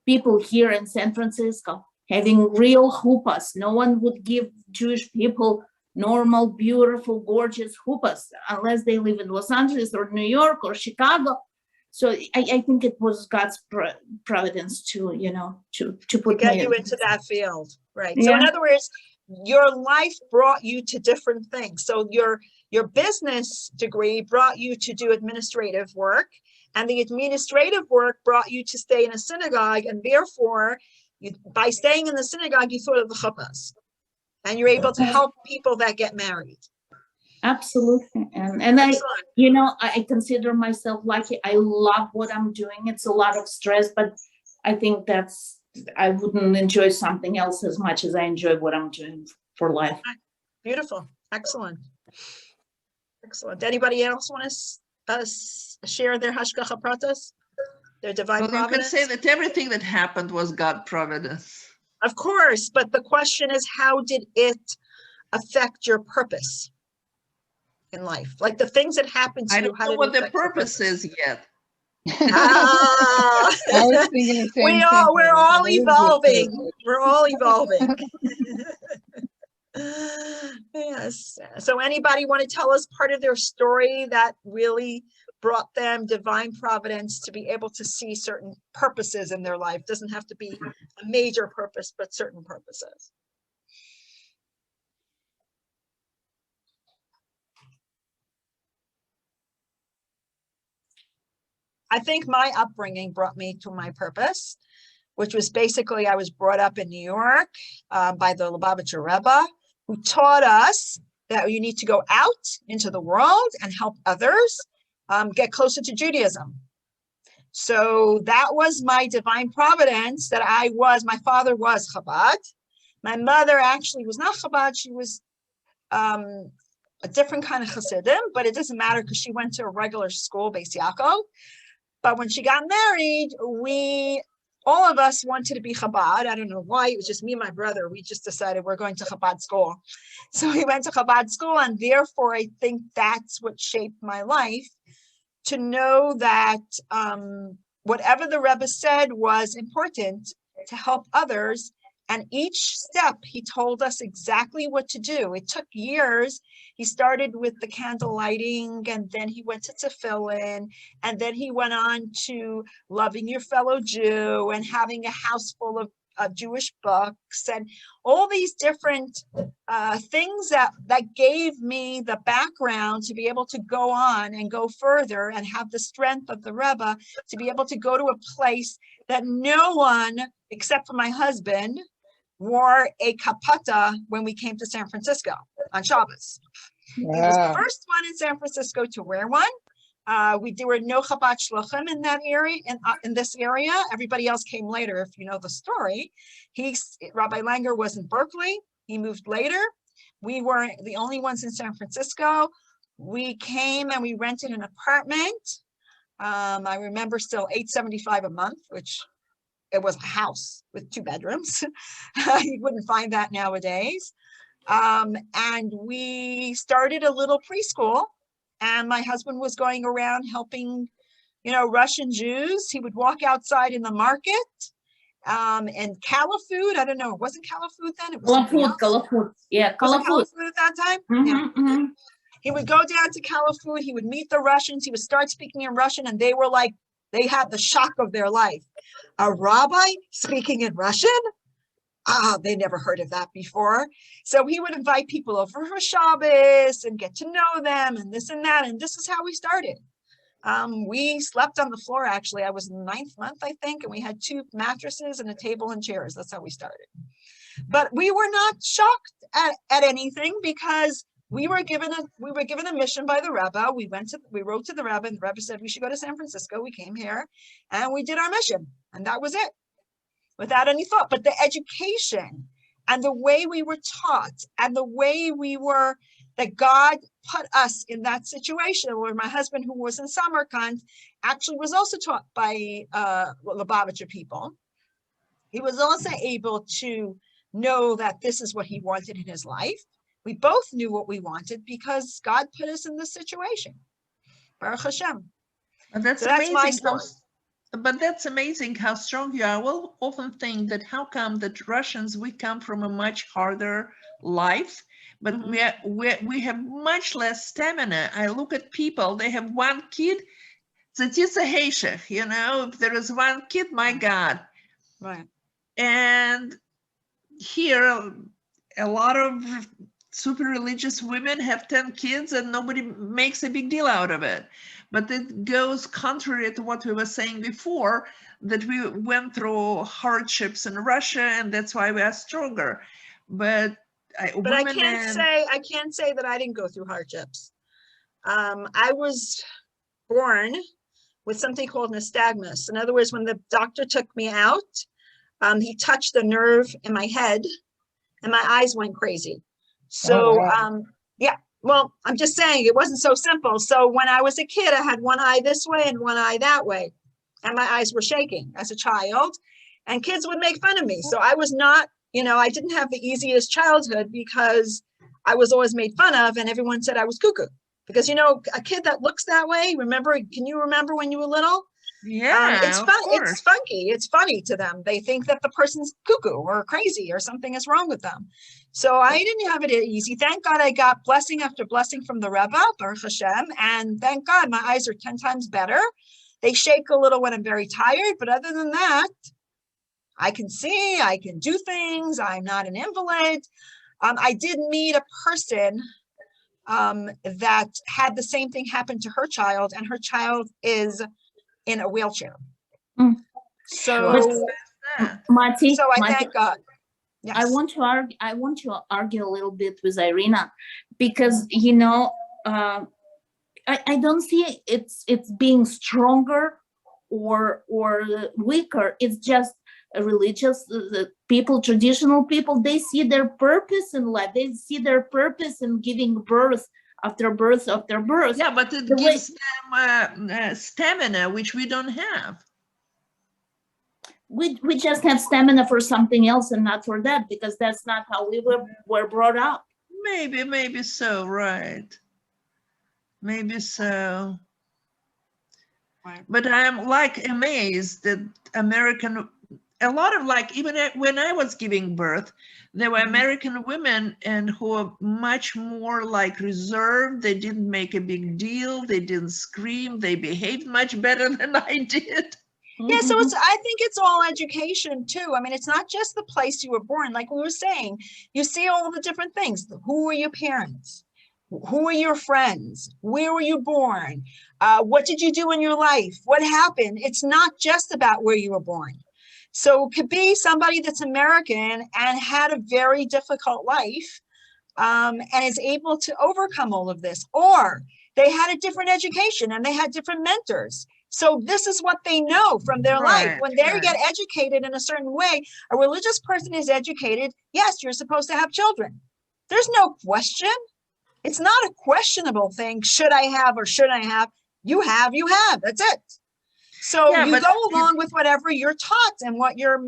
Speaker 2: people here in San Francisco having real chuppahs. No one would give Jewish people normal, beautiful, gorgeous chuppahs unless they live in Los Angeles or New York or Chicago. So I think it was God's providence to, you know, to put
Speaker 1: Get
Speaker 2: me
Speaker 1: you
Speaker 2: in.
Speaker 1: into that field. Right. So in
Speaker 2: Yeah.
Speaker 1: other words, your life brought you to different things. So your business degree brought you to do administrative work, and the administrative work brought you to stay in a synagogue, and therefore by staying in the synagogue, you thought of the chuppahs, and you're able to help people that get married.
Speaker 2: Absolutely. And I,
Speaker 1: Excellent.
Speaker 2: you know, I consider myself lucky. I love what I'm doing. It's a lot of stress, but I think I wouldn't enjoy something else as much as I enjoy what I'm doing for life.
Speaker 1: Beautiful. Excellent. Excellent. Anybody else want to share their hashgacha pratas, their divine
Speaker 6: Well, you can
Speaker 1: providence?
Speaker 6: say that everything that happened was God providence.
Speaker 1: Of course, but the question is, how did it affect your purpose in life? Like the things that happened to
Speaker 6: I
Speaker 1: you,
Speaker 6: don't
Speaker 1: how
Speaker 6: know
Speaker 1: did
Speaker 6: what
Speaker 1: it
Speaker 6: the
Speaker 1: affect your
Speaker 6: purpose is yet.
Speaker 1: Ah,
Speaker 8: I was thinking the same thing.
Speaker 1: we're all
Speaker 8: What is the
Speaker 1: evolving.
Speaker 8: purpose?
Speaker 1: We're all evolving. Yes. So anybody want to tell us part of their story that really brought them divine providence to be able to see certain purposes in their life? Doesn't have to be a major purpose, but certain purposes. I think my upbringing brought me to my purpose, which was basically I was brought up in New York by the Lubavitcher Rebbe, who taught us that you need to go out into the world and help others get closer to Judaism. So that was my divine providence that my father was Chabad. My mother actually was not Chabad. She was a different kind of Hasidim, but it doesn't matter because she went to a regular school, Beis Yaakov. But when she got married, all of us wanted to be Chabad. I don't know why. It was just me and my brother. We just decided we're going to Chabad school. So we went to Chabad school, and therefore I think that's what shaped my life, to know that whatever the Rebbe said was important to help others. And each step, he told us exactly what to do. It took years. He started with the candle lighting, and then he went to tefillin, and then he went on to loving your fellow Jew and having a house full of Jewish books and all these different things that gave me the background to be able to go on and go further and have the strength of the Rebbe to be able to go to a place that no one except for my husband wore a kapata when we came to San Francisco on Shabbos. He was the
Speaker 8: Wow.
Speaker 1: first one in San Francisco to wear one. There were no Chabad shluchim in that area, in this area. Everybody else came later, if you know the story. Rabbi Langer was in Berkeley. He moved later. We were the only ones in San Francisco. We came and we rented an apartment. I remember still $875 a month, which it was a house with 2 bedrooms. You wouldn't find that nowadays. And we started a little preschool, and my husband was going around helping, Russian Jews. He would walk outside in the market, and Kala food. I don't know. It wasn't Kala food then. It was something else.
Speaker 2: Kala food. Yeah,
Speaker 1: Was
Speaker 2: Kala
Speaker 1: it Kala
Speaker 2: food.
Speaker 1: food at that time?
Speaker 2: Mhm,
Speaker 1: Yeah.
Speaker 2: mhm.
Speaker 1: He would go down to Kala food. He would meet the Russians. He would start speaking in Russian, and they were like, they had the shock of their life. A rabbi speaking in Russian? They never heard of that before. So he would invite people over for Shabbos and get to know them and this and that. And this is how we started. We slept on the floor, actually. I was in the 9th month, I think, and we had 2 mattresses and a table and chairs. That's how we started. But we were not shocked at anything, because we were given a mission by the Rebbe. We wrote to the Rebbe, and the Rebbe said we should go to San Francisco. We came here and we did our mission, and that was it, without any thought. But the education and the way we were taught and the way that God put us in that situation, where my husband, who was in Samarkand, actually was also taught by Lubavitcher people. He was also able to know that this is what he wanted in his life. We both knew what we wanted because God put us in this situation. Baruch Hashem.
Speaker 6: And that's
Speaker 1: So that's my
Speaker 6: amazing.
Speaker 1: story.
Speaker 6: But that's amazing how strong you are. I will often think that how come that Russians, we come from a much harder life, but we have much less stamina. I look at people, they have 1 kid, that is a heshech, you know, if there is 1 kid, my God.
Speaker 1: Right.
Speaker 6: And here, a lot of super religious women have 10 kids and nobody makes a big deal out of it. But it goes contrary to what we were saying before, that we went through hardships in Russia and that's why we are stronger. But I
Speaker 1: can't say that I didn't go through hardships. I was born with something called nystagmus. In other words, when the doctor took me out, he touched the nerve in my head and my eyes went crazy. So, yeah, well, I'm just saying it wasn't so simple. So when I was a kid, I had 1 eye this way and 1 eye that way. And my eyes were shaking as a child, and kids would make fun of me. So I was not, I didn't have the easiest childhood because I was always made fun of, and everyone said I was cuckoo. Because, a kid that looks that way, can you remember when you were little?
Speaker 6: Yeah,
Speaker 1: it's fun. It's funky. It's funny to them. They think that the person's cuckoo or crazy or something is wrong with them. So I didn't have it easy. Thank God I got blessing after blessing from the Rebbe, Baruch Hashem, and thank God my eyes are 10 times better. They shake a little when I'm very tired, but other than that, I can see, I can do things. I'm not an invalid. I did meet a person that had the same thing happen to her child, and her child is in a wheelchair. So,
Speaker 2: Mattie,
Speaker 1: so I thank God. Yes.
Speaker 2: I want to argue a little bit with Irina, because I don't see it's being stronger or weaker. It's just religious people, traditional people. They see their purpose in life. They see their purpose in giving birth after birth after birth.
Speaker 6: Yeah, but it gives them stamina, which we don't have.
Speaker 2: We just have stamina for something else and not for that, because that's not how we were brought up.
Speaker 6: Maybe so, right. Maybe so.
Speaker 1: Right.
Speaker 6: But I'm amazed that a lot of even when I was giving birth, there were American women who were much more reserved. They didn't make a big deal. They didn't scream. They behaved much better than I did.
Speaker 1: Yeah, so I think it's all education too. I mean, it's not just the place you were born. Like we were saying, you see all the different things. Who were your parents? Who are your friends? Where were you born? What did you do in your life? What happened? It's not just about where you were born. So it could be somebody that's American and had a very difficult life and is able to overcome all of this. Or they had a different education and they had different mentors. So this is what they know from their life. When they get educated in a certain way, a religious person is educated. Yes, you're supposed to have children. There's no question. It's not a questionable thing. Should I have or should I have? You have, that's it. So you go along with whatever you're taught and what you're,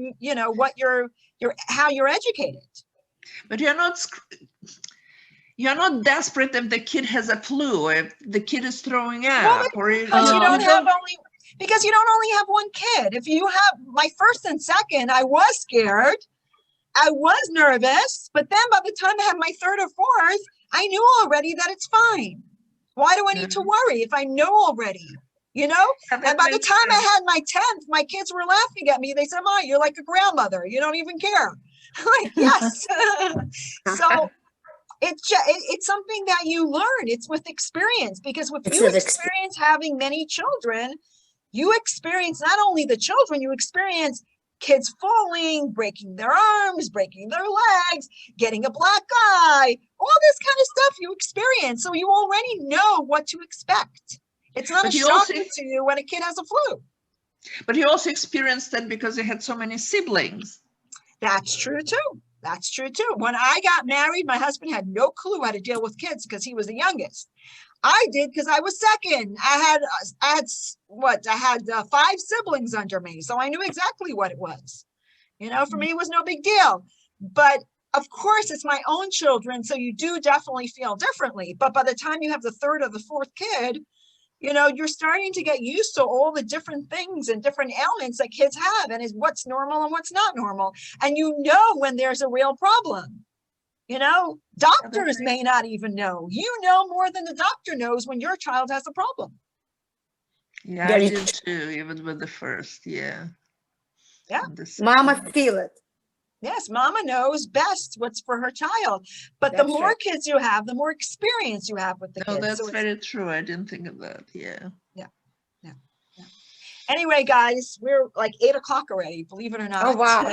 Speaker 1: how you're educated.
Speaker 6: But you're not desperate if the kid has a flu, if the kid is throwing up,
Speaker 1: because you don't only have 1 kid. If you have my first and second, I was scared. I was nervous, but then by the time I had my 3rd or 4th, I knew already that it's fine. Why do I need to worry if I know already? And by the time I had my 10th, my kids were laughing at me. They said, "Ma, you're like a grandmother. You don't even care." I'm like, yes. So it's something that you learn. It's with experience, because if
Speaker 3: It's
Speaker 1: you
Speaker 3: with
Speaker 1: experience having many children, you experience not only the children, you experience kids falling, breaking their arms, breaking their legs, getting a black eye, all this kind of stuff you experience. So you already know what to expect. It's not
Speaker 6: But
Speaker 1: a
Speaker 6: you also-
Speaker 1: shocking to you when a kid has a flu.
Speaker 6: But you also experienced that because you had so many siblings.
Speaker 1: That's true too. That's true too. When I got married, my husband had no clue how to deal with kids because he was the youngest. I did because I was second. I had 5 siblings under me, so I knew exactly what it was. You know, for me, it was no big deal. But of course, it's my own children, so you do definitely feel differently. But by the time you have the third or the fourth kid, you know, you're starting to get used to all the different things and different ailments that kids have, and is what's normal and what's not normal. And you know when there's a real problem. You know, doctors may not even know. You know more than the doctor knows when your child has a problem.
Speaker 6: Yeah,
Speaker 3: Very
Speaker 6: I did too, even with the first, yeah.
Speaker 1: Yeah.
Speaker 6: And the
Speaker 3: Mama
Speaker 6: second.
Speaker 3: feel it.
Speaker 1: Yes, mama knows best what's for her child. But the
Speaker 3: That's
Speaker 1: more
Speaker 3: right.
Speaker 1: kids you have, the more experience you have with the
Speaker 6: No,
Speaker 1: kids.
Speaker 6: that's
Speaker 1: So it's-
Speaker 6: very true. I didn't think of that. Yeah.
Speaker 1: Anyway, guys, we're like 8 o'clock already, believe it or not.
Speaker 3: Oh, wow.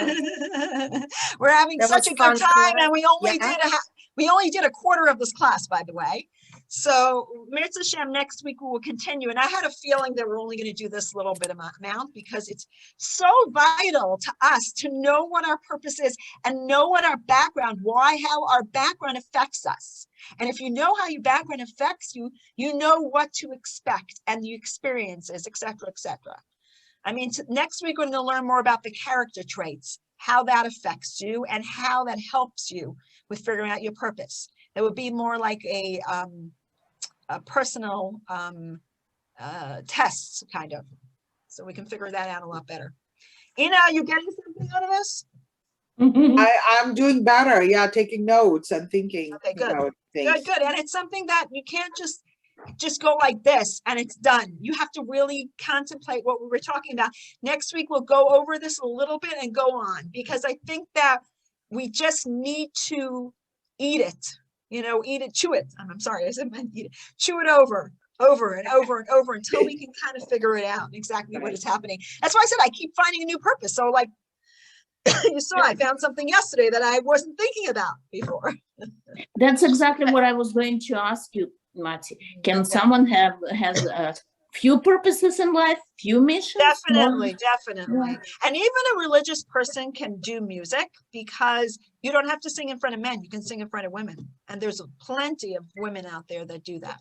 Speaker 1: We're having
Speaker 3: That
Speaker 1: such
Speaker 3: was
Speaker 1: a good
Speaker 3: fun
Speaker 1: time,
Speaker 3: class.
Speaker 1: and we only
Speaker 3: Yeah.
Speaker 1: did a quarter of this class, by the way. So Mitzvah Shem, next week we will continue. And I had a feeling that we're only going to do this little bit amount because it's so vital to us to know what our purpose is and know what our background, how our background affects us. And if you know how your background affects you, you know what to expect and the experiences, et cetera, et cetera. I mean, next week, we're going to learn more about the character traits, how that affects you and how that helps you with figuring out your purpose. It would be more like a personal tests, kind of. So we can figure that out a lot better. Ina, are you getting something out of this?
Speaker 4: I'm doing better. Yeah, taking notes and thinking
Speaker 1: Okay, good.
Speaker 4: about things.
Speaker 1: Good. And it's something that you can't just go like this and it's done. You have to really contemplate what we were talking about. Next week, we'll go over this a little bit and go on, because I think that we just need to eat it, chew it. I'm sorry, I said eat it. Chew it over and over and over until we can kind of figure it out exactly what is happening. That's why I said I keep finding a new purpose. So like you saw, I found something yesterday that I wasn't thinking about before.
Speaker 2: That's exactly what I was going to ask you, Mattie. Can someone has a few purposes in life, few missions?
Speaker 1: Definitely. And even a religious person can do music, because you don't have to sing in front of men. You can sing in front of women. And there's plenty of women out there that do that.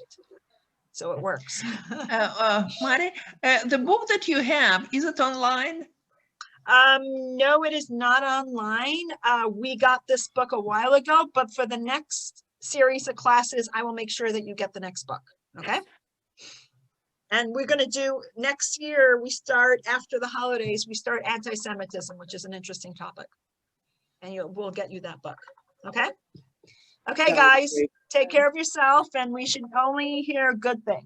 Speaker 1: So it works.
Speaker 6: Mattie, the book that you have, is it online?
Speaker 1: No, it is not online. We got this book a while ago, but for the next series of classes, I will make sure that you get the next book. Okay. And we're going to do next year, we start after the holidays, we start anti-Semitism, which is an interesting topic. And we'll get you that book. Okay. Okay, guys, take care of yourself, and we should only hear good things.